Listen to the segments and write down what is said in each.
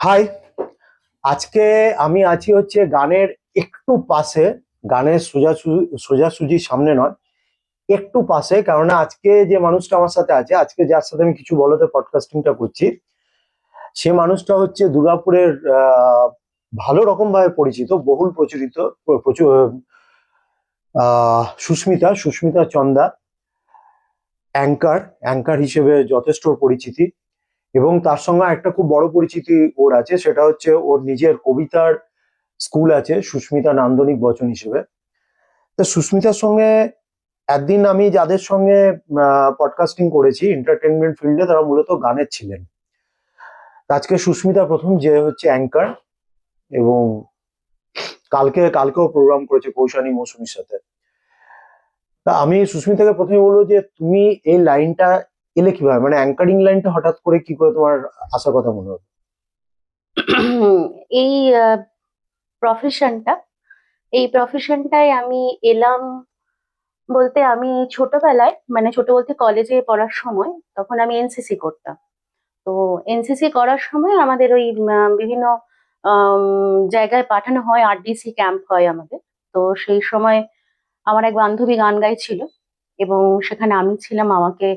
High. আজকে আমি আছি হচ্ছে গানের একটু পাশে, গানের সোজাসুজি সামনে নয়, একটু পাশে। কারণ আজকে যে মানুষটা আমার সাথে আছে, আজকে যার সাথে আমি কিছু বলতে পডকাস্টিংটা করছি, সে মানুষটা হচ্ছে দুর্গাপুরের ভালো রকম ভাবে পরিচিত, বহুল প্রচলিত, প্রচুর সুস্মিতা সুস্মিতা চন্দা। অ্যাঙ্কার হিসেবে যথেষ্ট পরিচিতি, এবং তার সঙ্গে একটা খুব বড় পরিচিতি ওর আছে, সেটা হচ্ছে ওর নিজের কবিতার স্কুল আছে, সুস্মিতা নান্দনিক বচন হিসেবে। তো সুস্মিতার সঙ্গে একদিন আমি যাদের সঙ্গে পডকাস্টিং করেছি এন্টারটেনমেন্ট ফিল্ডে, তারা মূলত গানের ছিলেন। আজকে সুস্মিতা প্রথম, যে হচ্ছে অ্যাঙ্কার, এবং কালকেও প্রোগ্রাম করেছে কৌশানী মৌসুমীর সাথে। তা আমি সুস্মিতাকে প্রথমে বলবো যে তুমি এই লাইনটা এলে কিভাবে, মানে অ্যাঙ্কারিং লাইনটা হঠাৎ করে কি করে তোমার আসার কথা মনে হলো? এই প্রফেশনটা এই প্রফেশনটায় আমি এলাম বলতে, আমি ছোটবেলায়, মানে ছোট বলতে কলেজে পড়ার সময়, তখন আমি এনসিসি করতাম। তো এনসিসি করার সময় আমাদের ওই বিভিন্ন জায়গায় পাঠানো হয়, আরডিসি ক্যাম্প হয় আমাদের। তো সেই সময় আমার এক বান্ধবী গান গাইছিল, এবং সেখানে আমি ছিলাম। আমাকে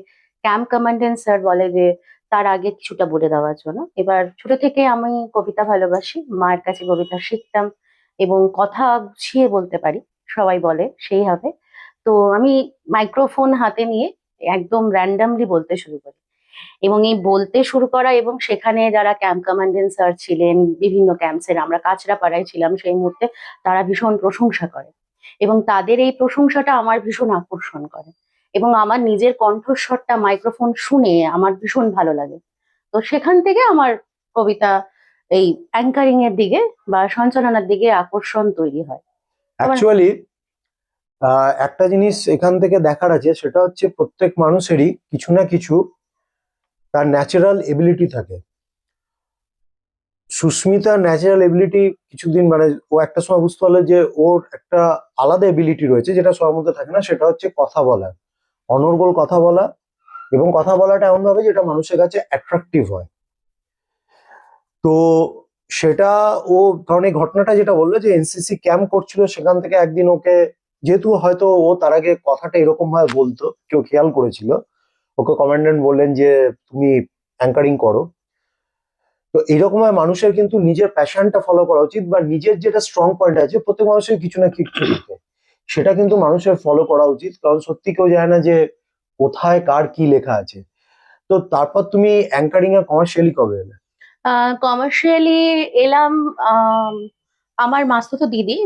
ক্যাম্প কমান্ডেন্ট স্যার বলে যে তার আগে কিছুটা বলে দেওয়ার জন্য। এবার ছোট থেকে আমি কবিতা ভালোবাসি, মায়ের কাছে কবিতা শিখতাম এবং কথা গুছিয়ে বলতে পারি, সবাই বলে সেই হবে। তো আমি মাইক্রোফোন হাতে নিয়ে একদম র্যান্ডামলি বলতে শুরু করি, এবং এই বলতে শুরু করা, এবং সেখানে যারা ক্যাম্প কমান্ডেন্ট স্যার ছিলেন, বিভিন্ন ক্যাম্পসের, আমরা কাঁচরাপাড়ায় ছিলাম সেই মুহূর্তে, তারা ভীষণ প্রশংসা করে, এবং তাদের এই প্রশংসাটা আমার ভীষণ আকর্ষণ করে, এবং আমার নিজের কণ্ঠস্বরটা মাইক্রোফোন শুনে আমার ভীষণ ভালো লাগে। তো সেখান থেকে আমার কবিতা এই অ্যাঙ্কারিং এর দিকে বা সঞ্চালনার দিকে আকর্ষণ তৈরি হয়। আবার অ্যাকচুয়ালি একটা জিনিস এখান থেকে দেখার আছে, সেটা হচ্ছে প্রত্যেক মানুষেরই কিছু না কিছু তার ন্যাচারাল এবিলিটি থাকে। সুস্মিতার ন্যাচারাল এবিলিটি কিছুদিন, মানে ও একটা সময় বুঝতে পারলো যে ওর একটা আলাদা এবিলিটি রয়েছে, যেটা সবার মধ্যে থাকে না, সেটা হচ্ছে কথা বলা, অনর্গল কথা বলা, এবং কথা বলাটা এমন ভাবে যেটা মানুষের কাছে অ্যাট্রাকটিভ হয়। তো সেটা ও, কারণ এই ঘটনাটা যেটা বললো যে এনসিসি ক্যাম্প করছিল, সেখান থেকে একদিন ওকে, যেহেতু হয়তো ও তার আগে কথাটা এরকম ভাবে বলতো, কেউ খেয়াল করেছিল, ওকে কমান্ড্যান্ট বললেন যে তুমি অ্যাঙ্কারিং করো। তো এইরকম মানুষের কিন্তু নিজের প্যাশনটা ফলো করা উচিত, বা নিজের যেটা স্ট্রং পয়েন্ট আছে, প্রত্যেক মানুষের কিছু না কিছু থাকে, সেটা কিন্তু মানুষের ফলো করা উচিত। কারণ সত্যি কেউ জানে না যে কোথায় কার কি লেখা আছে। তো তারপর তুমি অ্যাঙ্কারিং এ কমার্শিয়ালি কবে এলে? কমার্শিয়ালি এলাম। আম, আমার মাস্তুতো দিদি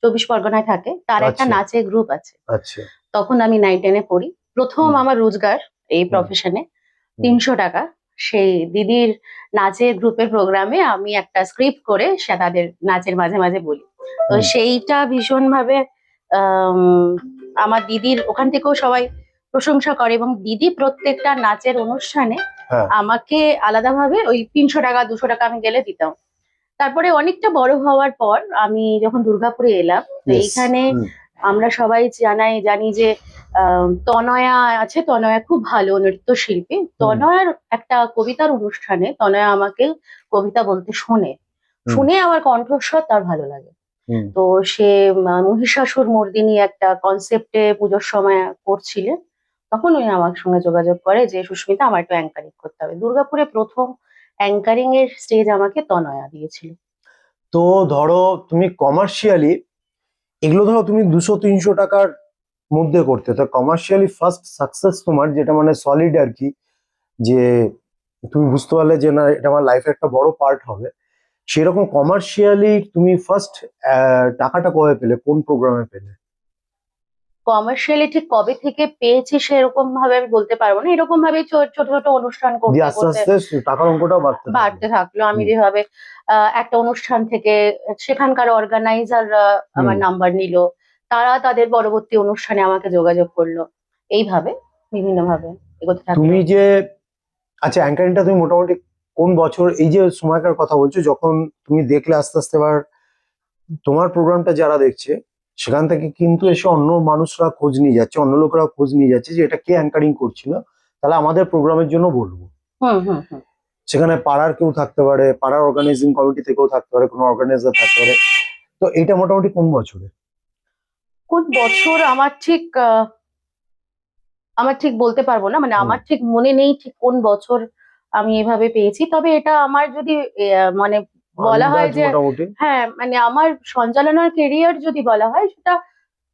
24 পরগনায় থাকে, তার একটা আচ্ছা, নাচের গ্রুপ আছে। আচ্ছা। তখন আমি 9-10-এ পড়ি। প্রথম হুম, আমার রোজগার এই হুম, প্রফেশনে হুম, 300 টাকা। সেই দিদির নাচের গ্রুপের প্রোগ্রামে আমি একটা স্ক্রিপ্ট করে সে তাদের নাচের মাঝে মাঝে বলি। তো হুম। সেইটা ভীষণ ভাবে আম, আমার দিদির ওখান থেকেও সবাই প্রশংসা করে, এবং দিদি প্রত্যেকটা নাচের অনুষ্ঠানে হ্যাঁ। আমাকে আলাদাভাবে ওই 300 টাকা 200 টাকা আমি গেলে দিতাম। তারপরে অনেকটা বড় হওয়ার পর আমি যখন দুর্গাপুরে এলাম, তো ইয়েস। এইখানে হুম, আমরা সবাই জানি যে তনয়া আছে। তনয়া খুব ভালো নৃত্যশিল্পী। হুম, তনয়ার একটা কবিতার অনুষ্ঠানে তনয়া আমাকে কবিতা বলতে শোনে, হুম, শুনে আমার কণ্ঠস্বর তার ভালো লাগে। হুম। তো সে মহিষাসুর মর্দিনী একটা কনসেপ্টে পুজোর সময় করছিলেন। তখন উনি আমার সঙ্গে যোগাযোগ করে যে সুস্মিতা, আমার একটু অ্যাঙ্কারিং করতে হবে। দুর্গাপুরে প্রথম অ্যাঙ্কারিং এর স্টেজ আমাকে তনয়া দিয়েছিল। তো ধরো তুমি কমার্শিয়ালি এগুলো, ধরো তুমি 200-300 টাকার মধ্যে করতে, তো কমার্শিয়ালি ফার্স্ট সাকসেস তোমার, যেটা মানে সলিড আর কি, যে তুমি বুঝতে পারলে যে না, এটা আমার লাইফে একটা বড় পার্ট হবে, সেরকম কমার্শিয়ালি তুমি ফার্স্ট টাকাটা কবে পেলে, কোন প্রোগ্রামে পেলে? কমার্শিয়ালি ঠিক কবে থেকে পেয়েছি সেরকম ভাবে আমি বলতে পারবো না। এরকম ভাবে ছোট ছোট অনুষ্ঠান দিয়ে করতে আস্তে করতে আস্তে টাকার অঙ্কটাও বাড়তে থাকলো। বাড়তে থাকলো। আমি হুম, যেভাবে একটা অনুষ্ঠান থেকে সেখানকার অর্গানাইজাররা হুম। আমার নাম্বার নিল, তারা তাদের পরবর্তী অনুষ্ঠানে আমাকে যোগাযোগ করলো। এইভাবে বিভিন্ন ভাবে এগোতে থাকলো। তুমি যে, আচ্ছা, অ্যাঙ্কারিংটা তুমি মোটামুটি কোন বছর, এই যে সময়কার কথা বলছো, যখন তুমি দেখলে আস্তে আস্তে এবার তোমার প্রোগ্রামটা যারা দেখছে, সেখান থেকে কিন্তু এসে অন্য মানুষরা খোঁজ নিয়ে যাচ্ছে, অন্য লোকেরা খোঁজ নিয়ে যাচ্ছে যে এটা কে অ্যাঙ্কারিং করছিল, তাহলে আমাদের প্রোগ্রামের জন্য বলবো। হুম হুম হুম সেখানে পাড়ার কেউ থাকতে পারে, পাড়ার অর্গানাইজিং কমিটি থেকেও থাকতে পারে, কোনো অর্গানাইজার থাকতে পারে। তো এইটা মোটামুটি কোন বছরে? কোন বছর আমার ঠিক বলতে পারবো না, মানে হুম। আমার ঠিক মনে নেই ঠিক কোন বছর আমি এভাবে পেয়েছি। তবে এটা আমার যদি মানে বলা হয় আন্দাজ যে, মোটামুটি হ্যাঁ মানে আমার সঞ্চালনার কেরিয়ার যদি বলা হয়, সেটা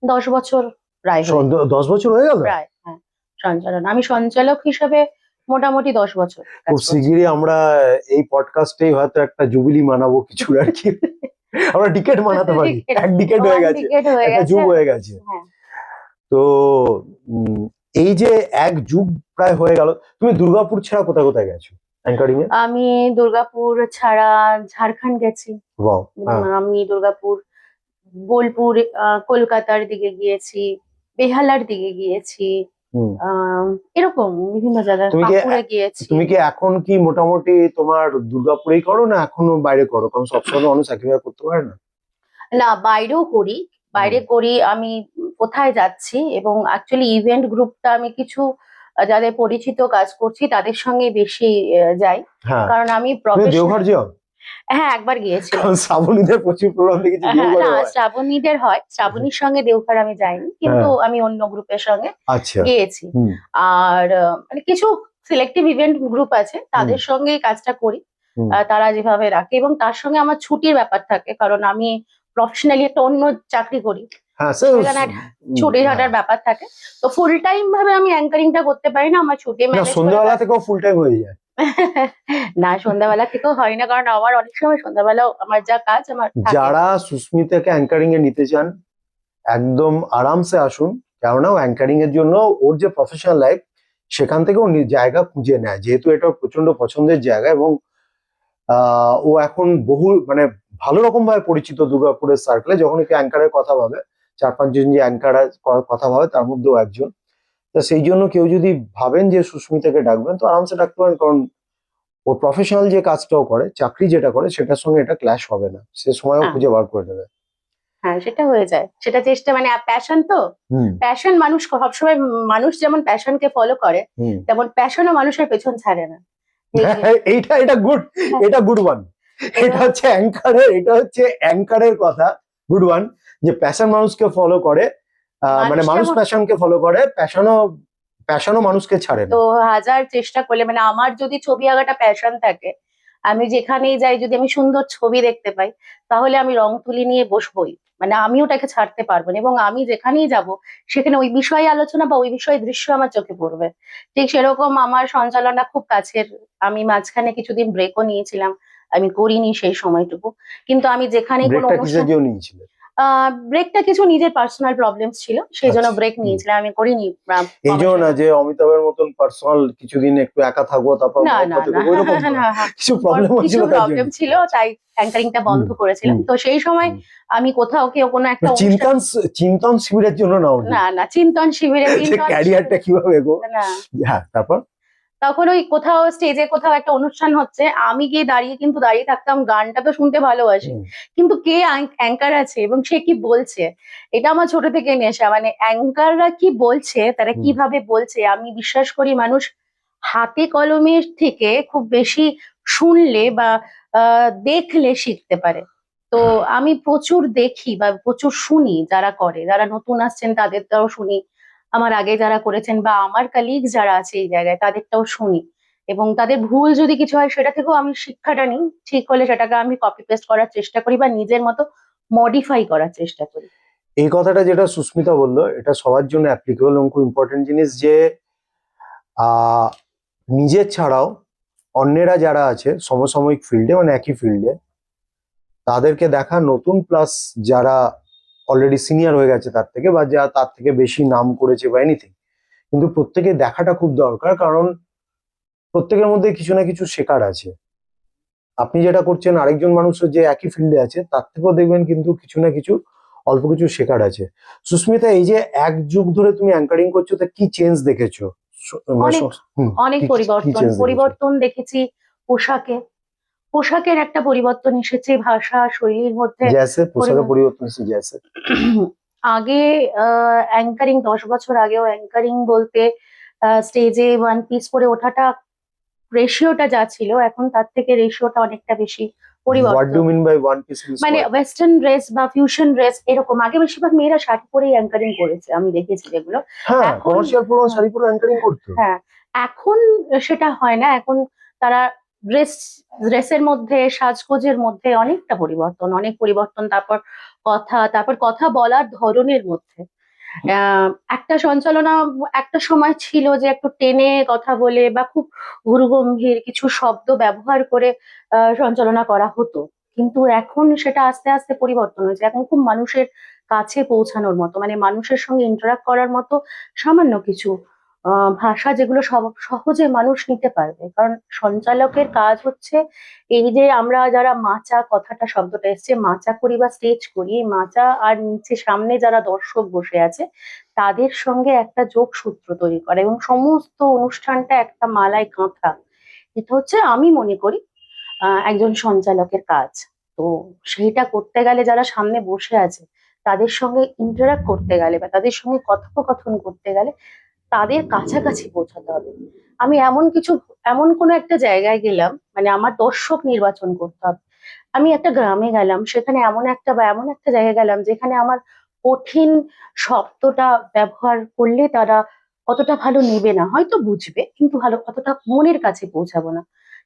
10 বছর প্রায় হয়ে 10 বছর হয়ে গেল। প্রায়, হ্যাঁ। আমি সঞ্চালক হিসেবে মোটামুটি 10 বছর কাজ খুব করছি। শিগগিরই আমরা এই পডকাস্টেই হয়তো একটা জুবিলি মানাবো কিছুর আর কি। আমরা ডিকেট মানাতে পারি, এক ডিকেট হয়ে গেছে, একটা যুগ হয়ে গেছে। হ্যাঁ। তো এই যে এক যুগ প্রায় হয়ে গেল, তুমি দুর্গাপুর ছাড়া কোথায় কোথায় গেছো অ্যাঙ্কারিং এ? আমি দুর্গাপুর ছাড়া ঝাড়খণ্ড গেছি। ওয়াও, হ্যাঁ। আমি দুর্গাপুর, বোলপুর, কলকাতার দিকে গিয়েছি, বেহালার দিকে গিয়েছি, হুম। এরকম বিভিন্ন জায়গায়, তুমি কি পাকুড়ে গিয়েছি। তুমি কি এখন কি মোটামুটি তোমার দুর্গাপুরেই করো না এখনো বাইরে করো? কারণ সবসময় মানুষ একইভাবে করতে পারে না। না, বাইরেও করি, বাইরে করি। আমি কোথায় যাচ্ছি, এবং অ্যাকচুয়ালি ইভেন্ট গ্রুপটা আমি কিছু যাদের পরিচিত কাজ করছি তাদের সঙ্গে বেশি যাই, হ্যাঁ, কারণ আমি তুমি প্রফেশনাল। দেওঘর যাও? হ্যাঁ, একবার গিয়েছিলাম। কারণ শ্রাবণীদের প্রচুর প্রোগ্রাম দেখেছি হ্যাঁ, দেওঘরে না, হয়। শ্রাবণীদের হয়, শ্রাবণীর সঙ্গে দেওঘর আমি যাইনি, কিন্তু হ্যাঁ। আমি অন্য গ্রুপের সঙ্গে আচ্ছা। গিয়েছি। হুম। আর মানে কিছু সিলেক্টিভ ইভেন্ট গ্রুপ আছে, তাদের সঙ্গে কাজটা করি। হুম। তারা যেভাবে রাখে, এবং তার সঙ্গে আমার ছুটির ব্যাপার থাকে, কারণ আমি প্রফেশনালি একটা অন্য চাকরি করি, হ্যাঁ, সেখানে ছুটি ছাটার ব্যাপার থাকে। তো ফুল টাইম ভাবে আমি অ্যাঙ্কারিংটা করতে পারি না, আমার ছুটি না, ম্যানেজ করে সন্ধ্যাবেলা থেকেও ফুল টাইম হয়ে যায়। না, সন্ধ্যাবেলা থেকেও হয় না, কারণ আমার অনেক সময় সন্ধ্যাবেলাও আমার যা কাজ আমার থাকে। যারা সুস্মিতাকে অ্যাঙ্কারিং এ নিতে চান একদম আরামসে আসুন, কেননা অ্যাঙ্কারিং এর জন্য ওর যে প্রফেশনাল লাইফ সেখান থেকেও জায়গা খুঁজে নেয়, যেহেতু এটা ওর প্রচন্ড পছন্দের জায়গা, এবং ও এখন বহু মানে ভালো রকম ভাবে পরিচিত দুর্গাপুরের সার্কেলে। যখন একটু অ্যাঙ্কারের কথা ভাবে, 4-5 জন যে অ্যাঙ্কার কথা ভাবে তার মধ্যেও একজন। তা সেই জন্য কেউ যদি ভাবেন যে সুস্মিতাকে ডাকবেন, তো আরামসে ডাকতে পারেন, কারণ ওর প্রফেশনাল যে কাজটাও করে, চাকরি যেটা করে, সেটার সঙ্গে এটা ক্ল্যাশ হবে না, সে সময়ও হ্যাঁ, খুঁজে বার করে দেবে। হ্যাঁ, সেটা হয়ে যায়, সেটা চেষ্টা, মানে প্যাশন তো। হুম। প্যাশন মানুষ সবসময়, মানুষ যেমন প্যাশনকে ফলো করে, হুম। তেমন প্যাশনও মানুষের পেছন ছাড়ে না। এটা গুড, এটা গুড ওয়ান। এটা হচ্ছে অ্যাঙ্কারের কথা, গুড ওয়ান, যে প্যাশন মানুষকে ফলো করে, মানে মানুষ প্যাশনকে ফলো করে, প্যাশনও মানুষকে ছাড়ে না। তো হাজার চেষ্টা করলে, মানে আমার যদি ছবি আঁকাটা প্যাশন থাকে, আমি যেখানেই যাই যদি আমি সুন্দর ছবি দেখতে পাই, তাহলে আমি রং তুলি নিয়ে বসবোই, মানে আমি ওটাকে ছাড়তে পারবো না, এবং আমি যেখানেই যাব সেখানে ওই বিষয়ে আলোচনা বা ওই বিষয়ে দৃশ্য আমার চোখে পড়বে। ঠিক সেরকম আমার সঞ্চালনা খুব কাছের। আমি মাঝখানে কিছুদিন ব্রেকও নিয়েছিলাম, আমি করিনি সেই সময়টুকু, কিন্তু আমি যেখানেই কোনো ব্রেকটা কিসের অনুষ্ঠান, জন্য নিয়েছিলে? ব্রেকটা কিছু নিজের পার্সোনাল প্রবলেমস ছিল, সেই জন্য আচ্ছা। ব্রেক নিয়েছিলাম, আমি করিনি। এই জন্য না যে অমিতাভের মতন পার্সোনাল কিছুদিন একটু একা থাকবো, তারপর না, না, মহব্বতে না, করবো, ওইরকম না। না, কিছু প্রবলেম কিছু হচ্ছিল তার জন্য। প্রবলেম ছিল, তাই অ্যাঙ্কারিংটা বন্ধ হুম। করেছিলাম। হুম। তো সেই সময় হুম। আমি কোথাও কোনো একটা অনুষ্ঠান, চিন্তন শিবিরের জন্য নাও নি। না, না, চিন্তন শিবিরে, ক্যারিয়ারটা কিভাবে এগো। না, হ্যাঁ, তারপর তখন ওই কোথাও স্টেজে কোথাও একটা অনুষ্ঠান হচ্ছে, আমি গিয়ে দাঁড়িয়ে থাকতাম, গানটা তো শুনতে ভালোবাসি, কিন্তু কে অ্যাঙ্কার আছে এবং সে কি বলছে, এটা আমার ছোট থেকে নেশা, মানে অ্যাঙ্কাররা কি বলছে, তারা কিভাবে বলছে, আমি বিশ্বাস করি মানুষ হাতে কলমের থেকে খুব বেশি শুনলে বা দেখলে শিখতে পারে। তো আমি প্রচুর দেখি বা প্রচুর শুনি, যারা করে, যারা নতুন আসছেন তাদেরটাও শুনি, আমার আগে যারা করেছেন বা আমার কালিগ যারা আছে এই জায়গায় তাদেরটাও শুনি, এবং তাদের ভুল যদি কিছু হয় সেটা থেকেও আমি শিক্ষাটা নিই, ঠিক হলে সেটাকে আমি কপি পেস্ট করার চেষ্টা করি বা নিজের মতো মডিফাই করার চেষ্টা করি। এই কথাটা যেটা সুস্মিতা বললো, এটা সবার জন্য অ্যাপ্লিকেবল এবং খুব ইম্পর্টেন্ট জিনিস, যে নিজের ছাড়াও অন্যেরা যারা আছে সমসাময়িক ফিল্ডে, মানে একই ফিল্ডে, তাদেরকে দেখা, নতুন প্লাস যারা অলরেডি সিনিয়র হয়ে গেছে তার থেকে, বা যা তার থেকে বেশি নাম করেছে বা এনিথিং, কিন্তু প্রত্যেকে দেখাটা খুব দরকার, কারণ প্রত্যেকের মধ্যে কিছু না কিছু শেখার আছে। আপনি যেটা করছেন, আরেকজন মানুষের যে একই ফিল্ডে আছে তার থেকেও দেখবেন কিন্তু কিছু না কিছু অল্প কিছু শেখার আছে। সুস্মিতা, এই যে এক যুগ ধরে তুমি অ্যাঙ্কারিং করছো, তা কি চেঞ্জ দেখেছো? অনেক পরিবর্তন দেখেছি। পোশাকের একটা পরিবর্তন এসেছে, ভাষা শৈলীর মধ্যে পোশাকের পরিবর্তন এসেছে। আগে অ্যাঙ্কারিং, 10 বছর আগেও অ্যাঙ্কারিং বলতে স্টেজে ওয়ান পিস পরে ওঠাটা রেশিওটা যা ছিল এখন তার থেকে রেশিওটা অনেকটা বেশি হোয়াট ডু পরিবর্তন। মিন বাই ওয়ান পিস মানে ওয়েস্টার্ন ড্রেস বা ফিউশন ড্রেস এরকম, আগে বেশিরভাগ মেয়েরা শাড়ি পরেই অ্যাঙ্কারিং করেছে, আমি দেখেছি যেগুলো। হ্যাঁ, এখন কমার্শিয়াল প্রোগ্রাম শাড়ি পরে অ্যাঙ্কারিং করতো। হ্যাঁ, এখন সেটা হয় না। এখন তারা ড্রেসের মধ্যে, সাজগোজের মধ্যে অনেকটা পরিবর্তন, অনেক পরিবর্তন। তারপর কথা বলার ধরনের মধ্যে একটা সঞ্চালনা, একটা সময় ছিল যে একটু টেনে কথা বলে বা খুব গুরুগম্ভীর কিছু শব্দ ব্যবহার করে সঞ্চালনা করা হতো, কিন্তু এখন সেটা আস্তে আস্তে পরিবর্তন হয়েছে। এখন খুব মানুষের কাছে পৌঁছানোর মতো, মানে মানুষের সঙ্গে ইন্টারাক্ট করার মতো সামান্য কিছু ভাষা, যেগুলো সহজে মানুষ নিতে পারবে। কারণ সঞ্চালকের কাজ হচ্ছে এই যে আমরা যারা মাচা, কথাটা শব্দটা এসছে, মাচা করি বা স্টেজ করি, এই মাচা আর নিচে সামনে যারা দর্শক বসে আছে তাদের সঙ্গে একটা যোগসূত্র তৈরি করা এবং সমস্ত অনুষ্ঠানটা একটা মালায় গাঁথা। এটা হচ্ছে আমি মনে করি একজন সঞ্চালকের কাজ। তো সেইটা করতে গেলে যারা সামনে বসে আছে তাদের সঙ্গে ইন্টারাক্ট করতে গেলে বা তাদের সঙ্গে কথোপকথন করতে গেলে তাদের কাছাকাছি পৌঁছাতে হবে। আমি এমন কোনো একটা জায়গায় গেলাম, মানে আমার দর্শক নির্বাচন করতে হবে। আমি একটা গ্রামে গেলাম, সেখানে এমন একটা জায়গায় গেলাম যেখানে আমার কঠিন শব্দটা ব্যবহার করলে তারা অতটা ভালো নেবে না, হয়তো বুঝবে কিন্তু ভালো অতটা মনের কাছে পৌঁছাবো না।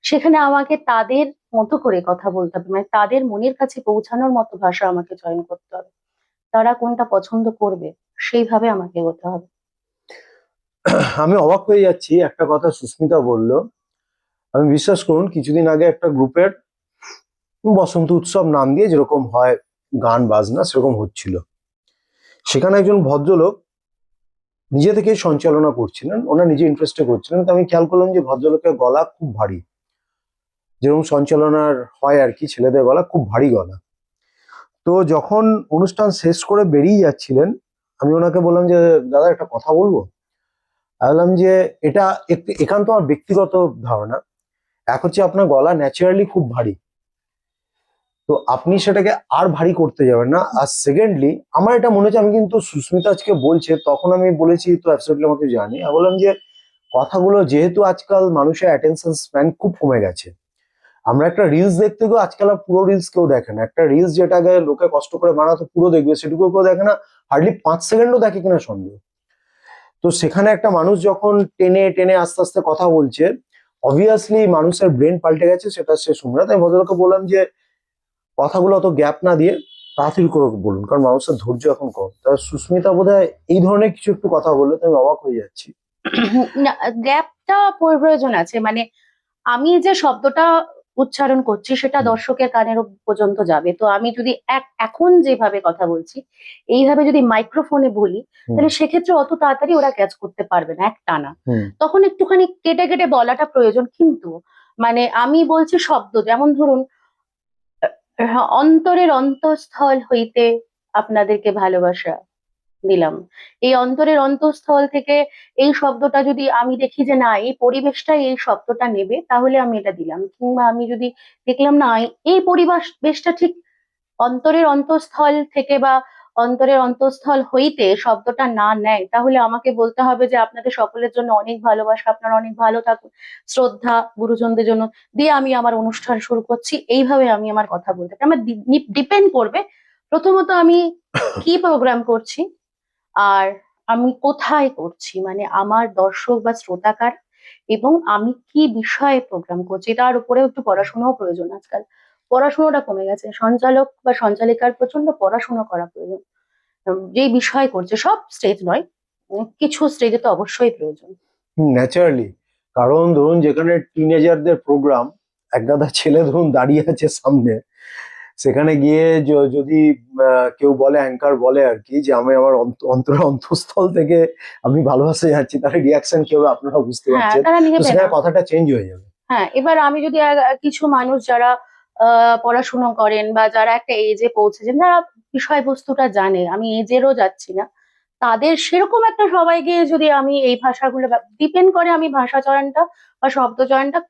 সেখানে আমাকে তাদের মতো করে কথা বলতে হবে, মানে তাদের মনের কাছে পৌঁছানোর মতো ভাষা আমাকে চয়ন করতে হবে। তারা কোনটা পছন্দ করবে সেইভাবে আমাকে এগোতে হবে। আমি অবাক হয়ে যাচ্ছি একটা কথা সুস্মিতা বললো। আমি বিশ্বাস করুন, কিছুদিন আগে একটা গ্রুপের বসন্ত উৎসব নাম দিয়ে যেরকম হয় গান বাজনা সেরকম হচ্ছিল, সেখানে একজন ভদ্রলোক নিজে থেকেই সঞ্চালনা করছিলেন, ওনার নিজে ইন্টারেস্টে করছিলেন। তো আমি খেয়াল করলাম যে ভদ্রলোকের গলা খুব ভারী, যেরকম সঞ্চালনার হয় আর কি, ছেলেদের গলা খুব ভারী গলা। তো যখন অনুষ্ঠান শেষ করে বেরিয়ে যাচ্ছিলেন, আমি ওনাকে বললাম যে দাদা একটা কথা বলবো। আমি বললাম যে এটা একান্ত আমার ব্যক্তিগত ধারণা, এক হচ্ছে আপনার গলা ন্যাচারালি খুব ভারী, তো আপনি সেটাকে আর ভারী করতে যাবেন না। আর সেকেন্ডলি আমার এটা মনে হচ্ছে, আমি কিন্তু সুস্মিতা আজকে বলছে তখন আমি বলেছি তো অ্যাবসলিউটলি আমাকে জানি, আমি বললাম যে কথাগুলো যেহেতু আজকাল মানুষের অ্যাটেনশন স্প্যান খুব কমে গেছে, আমরা একটা রিলস দেখতে গিয়ে আজকাল আর পুরো রিলস কেউ দেখে না। একটা রিলস যেটা আগে লোকে কষ্ট করে বানাতো পুরো দেখবে, সেটুকু কেউ দেখে না, হার্ডলি 5 সেকেন্ডও দেখে কিনা সন্দেহ। তো সেখানে একটা মানুষ যখন টেনে টেনে আস্তে আস্তে কথা বলছে, অবভিয়াসলি মানুষের ব্রেন পাল্টে গেছে, সেটা সে শুনবে। তাই ভদ্রলোককে বললাম যে কথাগুলো অত গ্যাপ না দিয়ে তাড়াতাড়ি করে বলুন, কারণ মানুষের ধৈর্য এখন কম। তা সুস্মিতা বোধহয় এই ধরনের কিছু একটু কথা বললে, তো আমি অবাক হয়ে যাচ্ছি। না, গ্যাপটা প্রয়োজন আছে। মানে আমি যে শব্দটা উচ্চারণ করছি সেটা হুম, দর্শকের কানের পর্যন্ত যাবে। তো আমি যদি এখন যেভাবে কথা বলছি এইভাবে যদি মাইক্রোফোনে বলি, হুম, তাহলে সেক্ষেত্রে অত তাড়াতাড়ি ওরা ক্যাচ করতে পারবে না একটানা। হুম, তখন একটুখানি কেটে কেটে বলাটা প্রয়োজন। কিন্তু মানে আমি বলছি শব্দ, যেমন ধরুন অন্তরের অন্তঃস্থল হইতে আপনাদেরকে ভালোবাসা দিলাম। এই অন্তরের অন্তঃস্থল থেকে এই শব্দটা যদি আমি দেখি যে না এই পরিবেশটাই এই শব্দটা নেবে, তাহলে আমি এটা দিলাম। কিংবা আমি যদি দেখলাম না এই পরিবেশটা ঠিক অন্তরের অন্তঃস্থল থেকে বা অন্তরের অন্তঃস্থল হইতে শব্দটা না নেয়, তাহলে আমাকে বলতে হবে যে আপনাদের সকলের জন্য অনেক ভালোবাসা, আপনারা অনেক ভালো থাকুন, শ্রদ্ধা গুরুজনদের জন্য, দিয়ে আমি আমার অনুষ্ঠান শুরু করছি। এইভাবে আমি আমার কথা বলতে পারি। আমার ডিপেন্ড করবে প্রথমত আমি কি প্রোগ্রাম করছি, আর আমি কোথায় করছি, মানে আমার দর্শক বা শ্রোতাকার, এবং আমি কি বিষয়ে প্রোগ্রাম করছি তার উপরেও একটু পড়াশোনাও প্রয়োজন। আজকাল পড়াশোনাটা কমে গেছে, সঞ্চালক বা সঞ্চালিকার প্রচন্ড পড়াশোনা করা প্রয়োজন। যেই বিষয় করছে, সব স্টেজ নয়, কিছু স্টেজে তো অবশ্যই প্রয়োজন। ন্যাচারালি। কারণ ধরুন যেখানে টিনেজারদের প্রোগ্রাম, এক গাদা ছেলে ধরুন দাঁড়িয়ে আছে সামনে, সেখানে গিয়ে যদি কেউ বলে, অ্যাঙ্কার বলে আর কি, যে আমি আমার অন্তরের অন্তঃস্থল থেকে আমি ভালোবাসা যাচ্ছি, তার রিয়াকশন কি হবে আপনারা বুঝতে হ্যাঁ, পারছেন। তারা তো নেবে না। সেখানে কথাটা চেঞ্জ হয়ে যাবে। হ্যাঁ, এবার আমি যদি কিছু মানুষ যারা পড়াশুনো করেন বা যারা একটা এজে পৌঁছেছেন, যারা বিষয়বস্তুটা জানে, আমি এজেরও যাচ্ছি না, তাদের সেরকম একটা সবাইকে যদি আমি এই ভাষাগুলো, ডিপেন্ড করে আমি ভাষা চয়নটা বা শব্দ চয়নটা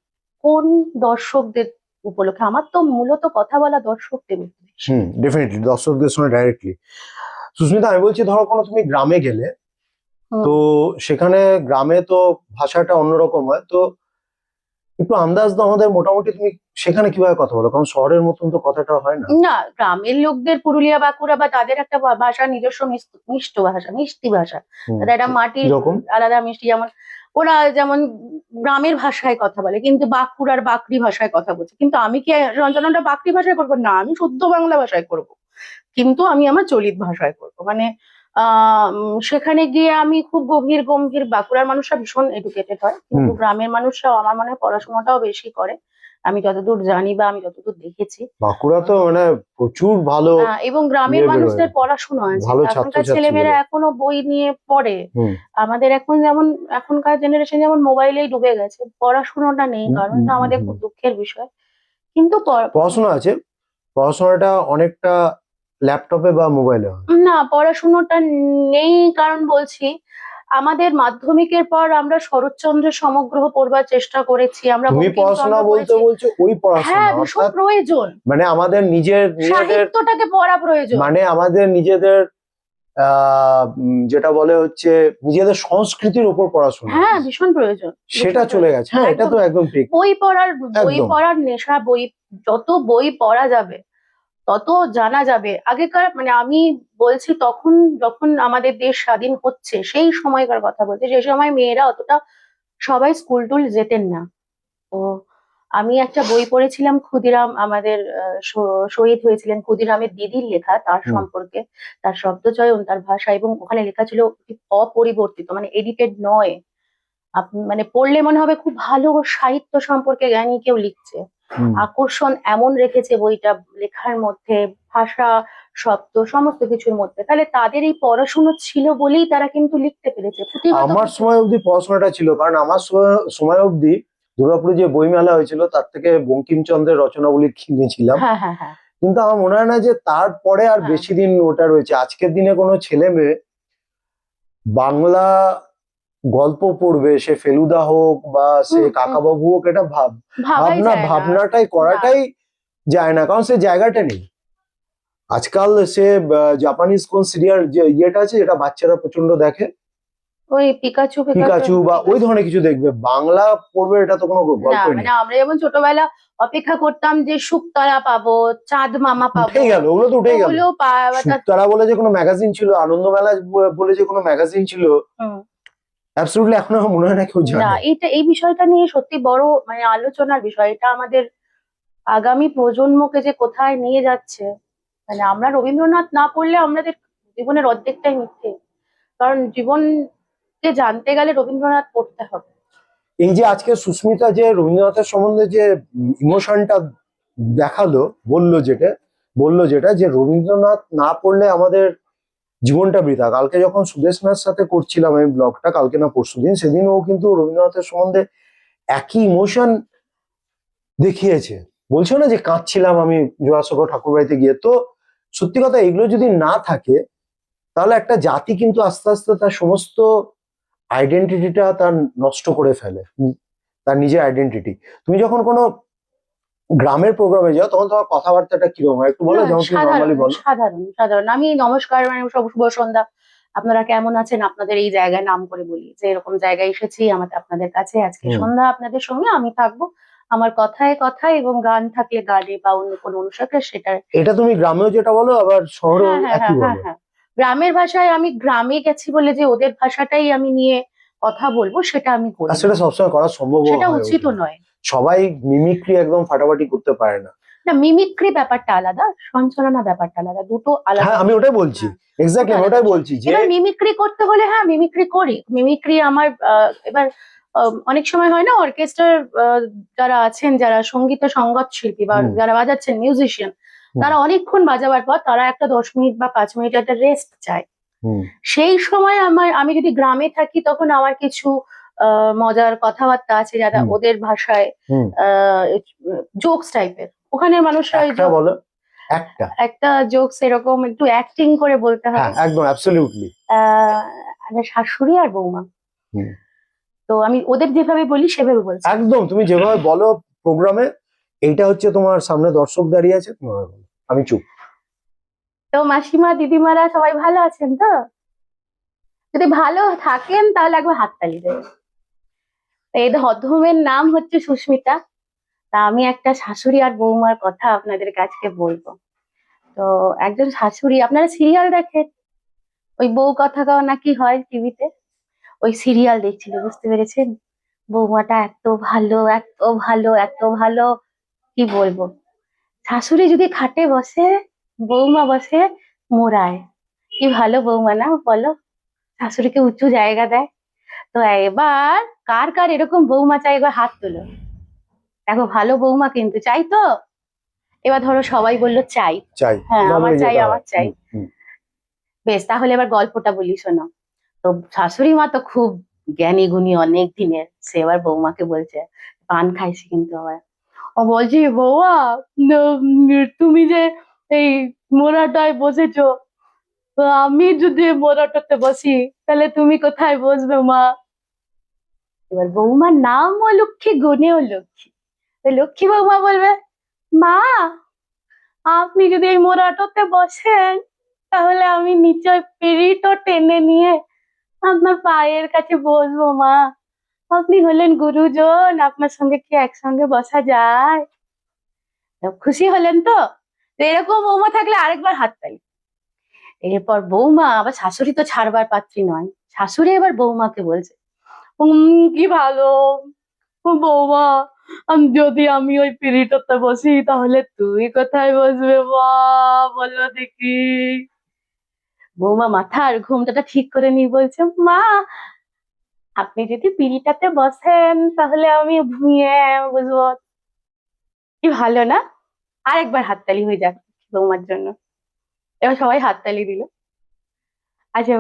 কোন দর্শকদের উপলক্ষে। আমার তো মূলত কথা বলা দর্শকদের উদ্দেশ্যে। ডেফিনেটলি দর্শকদের সঙ্গে ডাইরেক্টলি। সুস্মিতা, আমি বলছি ধরো কোনো তুমি গ্রামে গেলে, হুম। তো সেখানে গ্রামে তো ভাষাটা অন্যরকম হয়, তো একটু আন্দাজ দাও আমাদের, মোটামুটি তুমি সেখানে কিভাবে কথা বলো, কারণ শহরের মতন তো কথাটা হয় না। না, গ্রামের লোকদের পুরুলিয়া বাঁকুড়া বা তাদের একটা ভাষা, নিজস্ব মিষ্ট ভাষা, মিষ্টি ভাষা, হুম, তাদের একটা মাটির কিরকম? আলাদা মিষ্টি, যেমন ওরা যেমন গ্রামের ভাষায় কথা বলে, কিন্তু বাঁকুড়ার বাকরি ভাষায় কথা বলছে। কিন্তু আমি কি রঞ্জনাটা বাকরি ভাষায় করবো? না, আমি শুদ্ধ বাংলা ভাষায় করব, কিন্তু আমি আমার চলিত ভাষায় করব। মানে সেখানে গিয়ে আমি খুব গভীর গম্ভীর, বাঁকুড়ার মানুষরা ভীষণ এডুকেটেড হয়, কিন্তু হুম। গ্রামের মানুষরাও আমার মনে হয় পড়াশোনাটাও বেশি করে, আমি যতদূর জানি বা আমি যতদূর দেখেছি। বাঁকুড়া তো মানে প্রচুর ভালো এবং গ্রামের ইয়ে বেরোয়, মানুষদের পড়াশোনা আছে, ভালো এখনকার ছাত্রছাত্রী ছেলেমেয়েরা বেরোয়। এখনো বই নিয়ে পড়ে। হুম। আমাদের এখন যেমন, এখনকার জেনারেশন যেমন মোবাইলেই ডুবে গেছে, পড়াশোনাটা নেই, কারণ এটা আমাদের হুম। খুব দুঃখের বিষয়। কিন্তু পড়াশোনা আছে, পড়াশোনাটা অনেকটা ল্যাপটপে বা মোবাইলে হয়। না, পড়াশোনাটা নেই, কারণ বলছি আমাদের মাধ্যমিকের পর আমরা শরৎচন্দ্রের সমগ্র পড়বার চেষ্টা করেছি, আমরা তুমি পড়াশোনা বঙ্কিমচন্দ্র বলতে পড়েছি। বলছো ওই হ্যাঁ, পড়াশোনা, ভীষণ অর্থাৎ প্রয়োজন, মানে আমাদের নিজেদের সাহিত্যটাকে পড়া প্রয়োজন। মানে আমাদের নিজেদের যেটা বলে হচ্ছে নিজেদের সংস্কৃতির উপর পড়াশোনা, হ্যাঁ, ভীষণ প্রয়োজন, সেটা ভীষণ চলে প্রয়োজন। গেছে। হ্যাঁ, এটা একদম তো একদম ঠিক। বই একদম। পড়ার নেশা, যত বই পড়া যাবে তত জানা যাবে। আগেকার মানে আমি বলছি, তখন যখন আমাদের দেশ স্বাধীন হচ্ছে সেই সময়কার কথা বলছি, সেই সময় মেয়েরা অতটা সবাই স্কুল টুল যেতেন না। তো আমি একটা বই পড়েছিলাম, ক্ষুদিরাম, আমাদের শহীদ হয়েছিলেন ক্ষুদিরামের দিদির লেখা, তার হুম। সম্পর্কে, তার শব্দচয়ন, তার ভাষা, এবং ওখানে লেখা ছিল অপরিবর্তিত, মানে এডিটেড নয়। আপনি মানে পড়লে মনে হবে খুব ভালো সাহিত্য সম্পর্কে জ্ঞানী কেউ লিখছে। হুম। আকর্ষণ এমন রেখেছে বইটা লেখার মধ্যে, ভাষা, শব্দ, সমস্ত কিছুর মধ্যে। তাহলে তাদের এই পড়াশুনো ছিল বলেই তারা কিন্তু লিখতে পেরেছে পুঁথিগত আমার কিছু। সময় অবধি পড়াশোনাটা ছিল, কারণ আমার সময় অবধি দুর্গাপুরে যে বই মেলা হয়েছিল তার থেকে বঙ্কিমচন্দ্রের রচনাবলী কিনেছিলাম। হ্যাঁ, হ্যাঁ, হ্যাঁ, কিন্তু আমার মনে হয় না যে তারপরে আর হ্যাঁ। বেশি দিন ওটা রয়েছে। আজকের দিনে কোনো ছেলে মেয়ে বাংলা গল্প পড়বে, সে ফেলুদা হোক বা সে কাকাবাবু হোক, এটা ভাবাই যায় না। ভাবনাটাই না, করাটাই যায় না, কারণ সে জায়গাটা নেই। আজকাল সে জাপানিজ কোন সিরিয়াল যে ইয়েটা আছে যেটা বাচ্চারা প্রচন্ড দেখে, ওই পিকাচু পিকাচু পিকাচু বা ওই ধরনের কিছু দেখবে, বাংলা পড়বে এটা তো কোনো না, গল্পই মানে নেই। আমরা যেমন ছোটবেলা অপেক্ষা করতাম যে শুকতলা পাবো, চাঁদ মামা পাবো, উঠেই গেল, ওগুলো তো উঠেই গেল। ওগুলো শুকতারা বলে যে কোনো ম্যাগাজিন ছিল, আনন্দমেলা বলে যে কোনো ম্যাগাজিন ছিল, হুম। অ্যাবসলিউটলি এখন আমার মনে হয় না কেউ না, জানে। এই বিষয়টা নিয়ে সত্যি বড় মানে আলোচনার বিষয়। এটা আমাদের আগামী প্রজন্মকে যে কোথায় নিয়ে যাচ্ছে। মানে আমরা রবীন্দ্রনাথ না পড়লে আমাদের জীবনের অর্ধেকটাই মিথ্যে, কারণ জীবনকে জানতে গেলে রবীন্দ্রনাথ পড়তে হবে। এই যে আজকে সুস্মিতা যে রবীন্দ্রনাথের সম্বন্ধে যে ইমোশনটা দেখালো, বললো যেটা যে রবীন্দ্রনাথ না পড়লে আমাদের জীবনটা বৃথা। কালকে যখন সুদেশনাথ সাথে করছিলাম আমি ব্লগটা, কালকে না পরশুদিন, সেদিন ও কিন্তু রবীন্দ্রনাথের সম্বন্ধে একই ইমোশন দেখিয়েছে। বলছো না যে কাঁদছিলাম আমি জোড়াসাঁকো ঠাকুর বাড়িতে গিয়ে। তো সত্যি কথা, এগুলো যদি না থাকে তাহলে একটা জাতি কিন্তু আস্তে আস্তে তার সমস্ত আইডেন্টিটিটা তার নষ্ট করে ফেলে, তার নিজের আইডেন্টিটি। তুমি যখন কোনো গ্রামের প্রোগ্রামে যাও তখন তোমার কথাবার্তাটা কিরকম হয় একটু বলো, না, যেমন তুমি নর্মালি সাধারণ বলো। সাধারণ সাধারণ আমি নমস্কার, মানে সব শুভ সন্ধ্যা, আপনারা কেমন আছেন, আপনাদের এই জায়গায় নাম করে বলি যে এরকম জায়গায় এসেছি আমাদের আপনাদের কাছে, আজকে হুম। সন্ধ্যা আপনাদের সঙ্গে আমি থাকবো, আমার কথায় কথায়, এবং গান থাকলে গানে বা অন্য কোনো অনুষ্ঠানে সেটা। এটা তুমি গ্রামেও যেটা বলো আবার শহরেও হ্যাঁ, হ্যাঁ, একই হ্যাঁ, হ্যাঁ, বলো। হ্যাঁ। গ্রামের ভাষায়, আমি গ্রামে গেছি বলে যে ওদের ভাষাটাই আমি নিয়ে কথা বলবো সেটা আমি আর করি না, সেটা সবসময় করা সম্ভব সেটা হয়ে উচিত ওঠে না। নয়। সবাই মিমিক্রি একদম ফাটাফাটি করতে পারে না। না, মিমিক্রি ব্যাপারটা আলাদা, সঞ্চালনা ব্যাপারটা আলাদা, দুটো আলাদা হ্যাঁ, আমি বিষয়। ওটাই বলছি, হ্যাঁ, দুটো এক্স্যাক্টলি আমি আলাদা ওটাই বিষয়। বলছি যে এবার মিমিক্রি করতে হলে হ্যাঁ মিমিক্রি করি, মিমিক্রি আমার এবার অনেক সময় হয় না, অর্কেস্ট্রার যারা আছেন, যারা সঙ্গীত সঙ্গত শিল্পী বা হুম, যারা বাজাচ্ছেন মিউজিশিয়ান, হুম, তারা অনেকক্ষণ বাজাবার পর তারা একটা 10 মিনিট বা 5 মিনিট একটা রেস্ট চায়। হুম, সেই সময় আমি যদি গ্রামে থাকি তখন আমার কিছু মজার কথাবার্তা আছে, যারা হুম, ওদের ভাষায় হুম। জোকস টাইপের, ওখানের মানুষরা ওই একটা বলো, একটা। একটা জোকস এরকম একটু অ্যাক্টিং করে বলতে হ্যাঁ, হবে। একদম অ্যাবসলিউটলি। আমার শাশুড়ি আর বৌমা, হুম। তো আমি ওদের যেভাবে বলি সেভাবে বলছি। একদম তুমি যেভাবে বলো প্রোগ্রামে, এইটা হচ্ছে তোমার সামনে দর্শক দাঁড়িয়ে আছে, তোমার বলো, আমি চুপ। তো মাসিমা দিদিমারা সবাই ভালো আছেন তো? যদি ভালো থাকেন তাহলে একবার হাততালি দেবেন। এই ধমের নাম হচ্ছে সুস্মিতা। তা আমি একটা শাশুড়ি আর বৌমার কথা আপনাদের কাছে বলবো। তো একজন শাশুড়ি, আপনারা সিরিয়াল দেখেন, ওই বউ কথা গাও নাকি হয় টিভিতে, ওই সিরিয়াল দেখছিল, বুঝতে পেরেছেন? বৌমাটা এত ভালো, এত ভালো, এত ভালো, কি বলবো। শাশুড়ি যদি খাটে বসে, বৌমা বসে মোড়ায়। কি ভালো বৌমা না, বলো? শাশুড়িকে উঁচু জায়গা দেয়। তো এবার কার কার এরকম বৌমা চাই, এবার হাত তোলো। দেখো, ভালো বৌমা কিন্তু চাই তো। এবার ধরো সবাই বললো চাই। চাই, হ্যাঁ, আমার নর্মালি চাই, যেটা আমার হয়। চাই। বেশ, তাহলে এবার গল্পটা বলি, শোনো। তো শাশুড়ি মা তো খুব জ্ঞানী গুণী অনেক দিনের, সে এবার বৌমাকে বলছে, পান খাইছে কিন্তু আবার। ও বলছি, বৌমা, তুমি যে এই মোড়াটায় বসেছো, তো আমি যদি মোড়াটাতে বসি, তাহলে তুমি কোথায় বসবে মা? এবার বৌমার নামও লক্ষ্মী, গুণেও লক্ষ্মী। তো লক্ষ্মী বৌমা বলবে, মা, আপনি যদি এই মোড়াটাতে বসেন, তাহলে আমি নিচে পিঁড়িটা টেনে নিয়ে আপনার পায়ের কাছে বসবো মা। আপনি হলেন গুরুজন, আপনার সঙ্গে কি একসঙ্গে বসা যায়? তো খুশি হলেন তো? তো এরকম বৌমা থাকলে আরেকবার হাততালি। এরপর বৌমা, আবার শাশুড়ি তো ছাড়বার পাত্রী নয়, শাশুড়ি এবার বৌমাকে বলছে, কি ভালো বৌমা, যদি আমি ওই পিঁড়িটাতে বসি, তাহলে তুই কোথায় বসবে মা, বলো দেখি। বৌমা মাথার ঘুমটাটা ঠিক করে নিয়ে বলছে, মা, আপনি যদি পিঁড়িটাতে বসেন, তাহলে আমি ভুঁইয়ে বসবো। কি ভালো না? আরেকবার হাততালি হয়ে যাক বৌমার জন্য। এবার সবাই হাততালি দিল। আচ্ছা,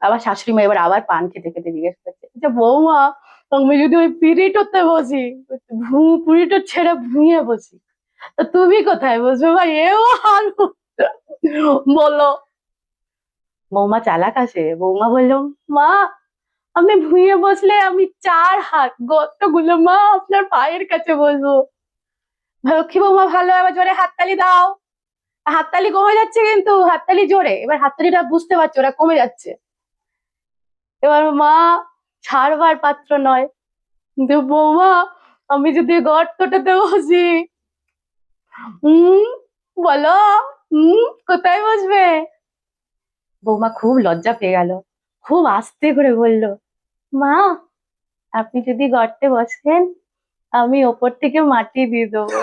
আবার শাশুড়ি মা এবার আবার পান খেতে খেতে জিজ্ঞেস করছে, আচ্ছা বৌমা, আমি যদি ওই পিঁড়িটাতে বসি, পিঁড়িটা ছেড়ে ভুঁইয়ে বসি, তো তুমি কোথায় বসবে ভাই? এও হাল বলো। বৌমা চালাক আছে, বৌমা বললো, মা, আপনি ভুঁইয়ে বসলে আমি 4 হাত গর্তগুলো মা আপনার পায়ের কাছে বসবো। লক্ষ্মী বৌমা ভালো, এবার জোরে হাততালি দাও। হাততালি কমে যাচ্ছে, কিন্তু হাততালি জোরে, এবার হাততালিটা বুঝতে পারছো ওরা কমে যাচ্ছে। এবার মা ছাড়বার পাত্র নয়, কিন্তু বৌমা, আমি যদি গর্তটাতে বসি, হুম, বলো, কোথায় বসবে? বৌমা খুব লজ্জা পেয়ে গেল, খুব আস্তে করে বলল, মা, আপনি যদি গর্তে বসেন, আমি ওপর থেকে মাটি দিয়ে দেবো।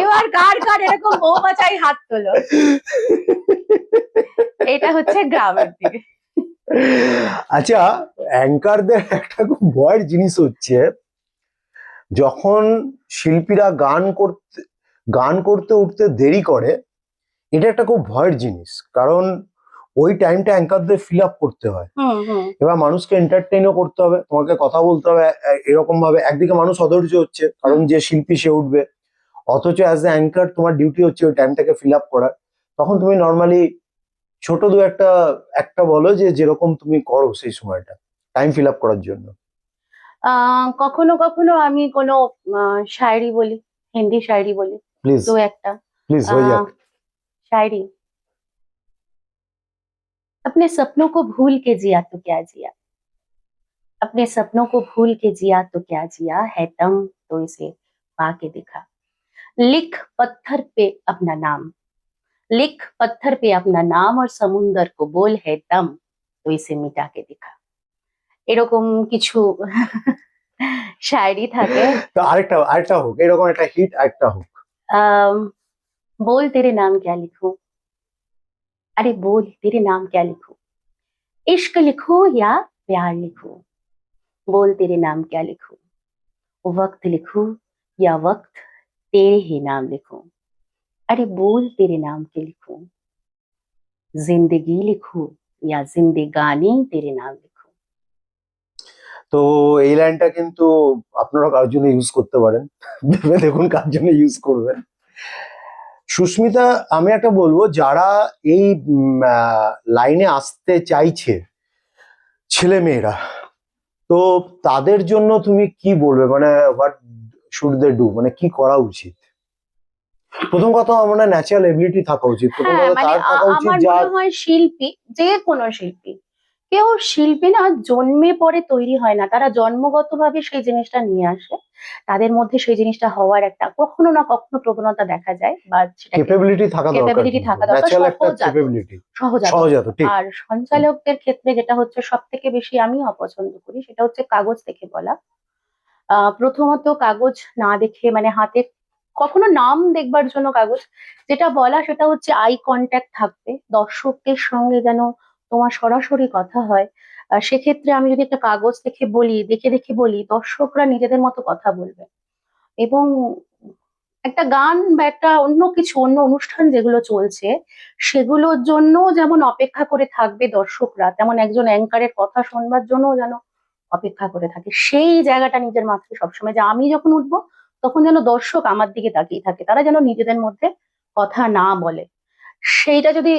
এবার কার কার এরকম বৌমা চাই, হাত তোলো। এটা হচ্ছে গ্রামের দিকে। আচ্ছা, অ্যাঙ্কারদের একটা খুব ভয়ের জিনিস হচ্ছে, যখন শিল্পীরা গান করতে উঠতে দেরি করে, এটা একটা খুব ভয়ের জিনিস। কারণ ওই টাইমটা অ্যাঙ্কারদের ফিল আপ করতে হয়। এবার মানুষকে এন্টারটেইনও করতে হবে, তোমাকে কথা বলতে হবে এরকম ভাবে। একদিকে মানুষ অধৈর্য হচ্ছে, কারণ যে শিল্পী সে উঠবে, অথচ অ্যাজ এ অ্যাঙ্কার তোমার ডিউটি হচ্ছে ওই টাইমটাকে ফিল আপ করার। তখন তুমি নর্মালি ছোট দু একটা একটা বলো যে যেরকম তুমি করো সেই সময়টা টাইম ফিল আপ করার জন্য। কখনো কখনো আমি কোনো শায়রি বলি, হিন্দি শায়রি বলি, প্লিজ দু একটা। প্লিজ হয়ে যাক। शायरी। अपने सपनों को भूल के जिया तो क्या जिया, अपने सपनों को भूल के जिया तो क्या जिया, है दम तो इसे पाके दिखा। लिख पत्थर पे अपना नाम, लिख पत्थर पे अपना नाम, और समुंदर को बोल, है दम तो इसे मिटा के दिखा। এরকম কিছু শায়রি থাকে। তো আরেকটা আরেকটা হোক, এরকম একটা হিট আরেকটা হোক। আম, बोल तेरे नाम क्या लिखूं, अरे बोल तेरे नाम क्या लिखूं, इश्क लिखूं या प्यार लिखूं, बोल तेरे नाम क्या लिखूं, वक्त लिखूं या वक्त तेरे ही नाम लिखूं, अरे बोल तेरे नाम के लिखूं, जिंदगी लिखूं या जिंदगानी तेरे नाम लिखूं। তো এই লাইনটা কিন্তু আপনারা কার জন্য ইউজ করতে পারেন, ভেবে দেখুন কার জন্য ইউজ করবেন। সুস্মিতা, আমি একটা বলবো, যারা এই লাইনে আসতে চাইছে ছেলে মেয়েরা, তো তাদের জন্য তুমি কি বলবে, মানে হোয়াট শুড দে ডু, মানে কি করা উচিত? প্রথম কথা, আমার ন্যাচারাল এবিলিটি থাকা উচিত। প্রথম হ্যাঁ, কথা মানে তার থাকা উচিত আমার যার মনে হয় শিল্পী, যে কোনো শিল্পী, কেউ শিল্পী না জন্মে পরে তৈরি হয় না, তারা জন্মগতভাবে সেই জিনিসটা নিয়ে আসে। তাদের মধ্যে সেই জিনিসটা হওয়ার একটা কখনো না কখনো প্রবণতা দেখা যায়, বা সেটাকে ক্যাপাবিলিটি থাকা দরকার, ক্যাপাবিলিটি কিন্তু থাকা দরকার, ন্যাচারাল একটা সহজাত ক্যাপাবিলিটি। সহজাত। সহজাত, ঠিক। আর সঞ্চালকদের ক্ষেত্রে যেটা হচ্ছে সব থেকে বেশি আমি অপছন্দ করি, সেটা হচ্ছে কাগজ দেখে বলা। প্রথমত কাগজ না দেখে, মানে হাতে কখনো নাম দেখবার জন্য কাগজ, যেটা বলা সেটা হচ্ছে আই কন্ট্যাক্ট থাকবে দর্শকের সঙ্গে, যেন তোমার সরাসরি কথা হয়। সেক্ষেত্রে আমি যদি একটা কাগজ দেখে বলি, দেখে দেখে বলি, দর্শকরা নিজেদের মতো কথা বলবে। এবং একটা গান বা একটা অন্য কিছু, অন্য অনুষ্ঠান যেগুলো চলছে, সেগুলোর জন্য যেমন অপেক্ষা করে থাকবে দর্শকরা, তেমন একজন অ্যাঙ্কারের কথা শুনবার জন্য যেন অপেক্ষা করে থাকে। সেই জায়গাটা নিজের মাথায় সবসময়, যে আমি যখন উঠবো তখন যেন দর্শক আমার দিকে তাকিয়ে থাকে, তারা যেন নিজেদের মধ্যে কথা না বলে। সেইটা যদি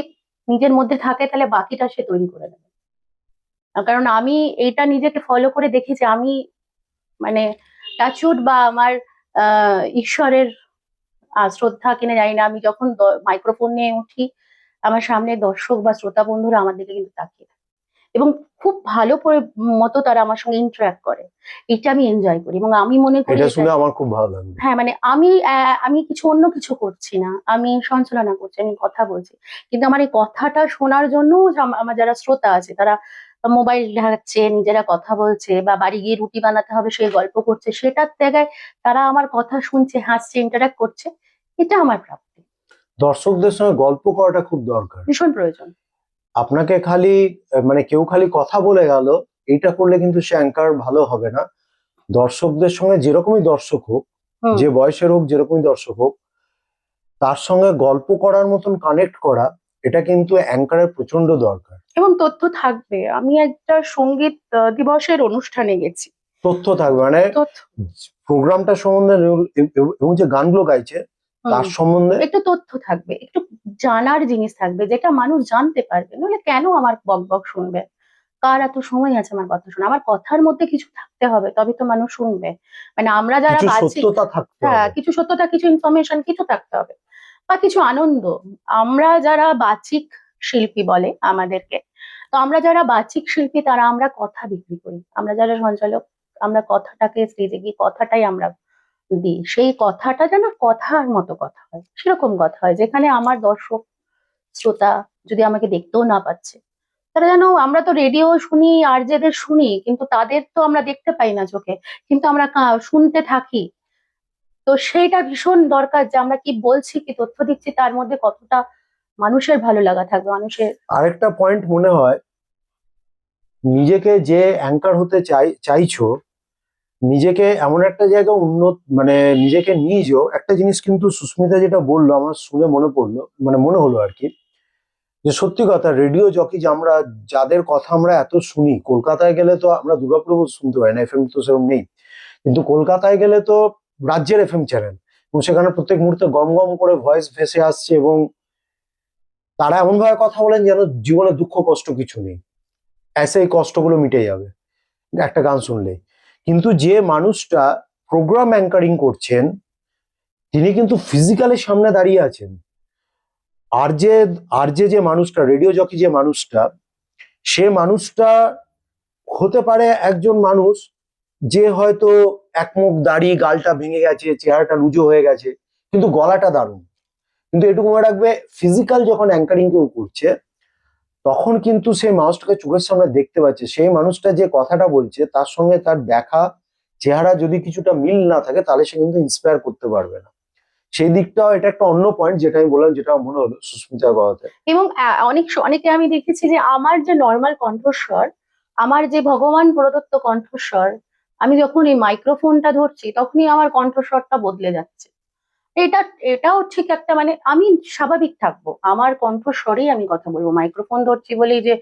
নিজের মধ্যে থাকে তাহলে বাকিটা সে তৈরি করে নেবে। কারণ আমি এইটা নিজেকে ফলো করে দেখেছি। আমি মানে টাচউড বা আমার ঈশ্বরের শ্রদ্ধা কিনা জানি না, আমি যখন মাইক্রোফোন নিয়ে উঠি, আমার সামনে দর্শক বা শ্রোতা বন্ধুরা আমার দিকে কিন্তু তাকিয়ে থাকে, এবং খুব ভালো করে মতো তারা আমার সঙ্গে ইন্টারাক্ট করে। এটা আমি এনজয় করি, এবং আমি মনে করি এটা এটা, শুনে আমার খুব ভালো লাগলো। হ্যাঁ মানে আমি কিছু অন্য কিছু করছি না, আমি সঞ্চালনা করছি, আমি কথা বলছি, কিন্তু আমার এই কথাটা শোনার জন্য আমার যারা শ্রোতা আছে, তারা মোবাইল ঢাকছে, নিজেরা কথা বলছে, বা বাড়ি গিয়ে রুটি বানাতে হবে সেই গল্প করছে, সেটার জায়গায় তারা আমার কথা শুনছে, হাসছে, ইন্টারাক্ট করছে। এটা আমার প্রাপ্তি, দর্শকদের সঙ্গে গল্প করাটা খুব দরকার। ভীষণ প্রয়োজন। আপনাকে খালি মানে কেউ খালি কথা বলে গেল, এইটা করলে কিন্তু সে অ্যাঙ্কার ভালো হবে না। দর্শকদের সঙ্গে যেরকমই দর্শক হোক, হুম। যে বয়সের হোক, যেরকমই দর্শক হোক, তার সঙ্গে গল্প করার মতন কানেক্ট করা, এটা কিন্তু অ্যাঙ্কারের প্রচন্ড দরকার। এবং তথ্য থাকবে। আমি একটা সঙ্গীত দিবসের অনুষ্ঠানে গেছি, তথ্য থাকবে, মানে তথ্য, প্রোগ্রামটা সম্বন্ধে এবং যে গানগুলো গাইছে তার সম্বন্ধে একটু তথ্য থাকবে, একটু জানার জিনিস থাকবে, যেটা মানুষ জানতে পারবে। নইলে কেন আমার বক বক শুনবে? কার এত সময় আছে আমার কথা শোনা? আমার কথার মধ্যে কিছু থাকতে হবে, তবে তো মানুষ শুনবে। মানে আমরা যারা কিছু বাচিক, সত্যতা থাকতে হ্যাঁ হবে। কিছু সত্যতা, কিছু ইনফরমেশন, কিছু থাকতে হবে, বা কিছু আনন্দ। আমরা যারা বাচিক শিল্পী বলে আমাদেরকে, তো আমরা যারা বাচিক শিল্পী, তারা আমরা কথা বিক্রি করি। আমরা যারা সঞ্চালক, আমরা কথাটাকে স্টেজে গিয়ে কথাটাই আমরা দিই, সেই কথাটা যেন কথার মতো কথা হয়, সেরকম কথা হয়, যেখানে আমার দর্শক শ্রোতা যদি আমাকে দেখতেও না পাচ্ছে, তারা যেন, আমরা তো রেডিও শুনি, আরজেদের শুনি, কিন্তু তাদের তো আমরা দেখতে পাই না চোখে, কিন্তু আমরা শুনতে থাকি। তো সেইটা ভীষণ দরকার, যে আমরা কি বলছি, কি তথ্য দিচ্ছি, তার মধ্যে কতটা মানুষের ভালো লাগা থাকবে, মানুষের। আরেকটা পয়েন্ট মনে হয়, নিজেকে যে অ্যাঙ্কার হতে চাইছো, নিজেকে এমন একটা জায়গায় মানে নিজেকে নিয়ে যাও। একটা জিনিস কিন্তু সুস্মিতা যেটা বললো, আমার শুনে মনে পড়লো, মানে মনে হলো আর কি, যে সত্যি কথা, রেডিও জকি যে আমরা, যাদের কথা আমরা এত শুনি, কলকাতায় গেলে তো আমরা দুর্গাপুর শুনতে পাই না, এফএম তো সেরকম নেই, কিন্তু কলকাতায় গেলে তো রাজ্যের এফএম চ্যানেল, এবং সেখানে প্রত্যেক মুহূর্তে গম গম করে ভয়েস ভেসে আসছে, এবং তারা এমন ভাবে কথা বলেন যেন জীবনে দুঃখ কষ্ট কিছু নেই, এসে এই কষ্টগুলো মিটে যাবে একটা গান শুনলেই। কিন্তু যে মানুষটা প্রোগ্রাম অ্যাঙ্কারিং করছেন, তিনি কিন্তু ফিজিক্যালি সামনে দাঁড়িয়ে আছেন। আর যে মানুষটা, রেডিও জকি যে মানুষটা, সে মানুষটা হতে পারে একজন মানুষ যে হয়তো এক মুখ দাড়ি, গালটা ভেঙে গেছে, চেহারাটা লুজো হয়ে গেছে, কিন্তু গলাটা দারুণ। কিন্তু এটুকু মনে রাখবে, ফিজিক্যাল যখন অ্যাঙ্কারিং কেউ করছে, তখন কিন্তু সেই মানুষটাকে চোখের সামনে দেখতে পাচ্ছে, সেই মানুষটা যে কথাটা বলছে তার সঙ্গে তার দেখা চেহারা যদি কিছুটা মিল না থাকে, তাহলে সে কিন্তু ইন্সপায়ার করতে পারবে না। সেই দিকটাও, এটা একটা অন্য পয়েন্ট যেটা আমি বললাম, যেটা মনে হলো সুস্মিতার কথাতে। এবং অনেকে আমি দেখেছি যে আমার যে নর্মাল কণ্ঠস্বর, আমার যে ভগবান প্রদত্ত কণ্ঠস্বর, আমি যখন এই মাইক্রোফোনটা ধরছি তখনই আমার কণ্ঠস্বরটা বদলে যাচ্ছে। এটা, এটাও ঠিক একটা, মানে আমি স্বাভাবিক থাকবো, আমার কণ্ঠস্বরেই আমি কথা বলবো। মাইক্রোফোন ধরছি বলেই যে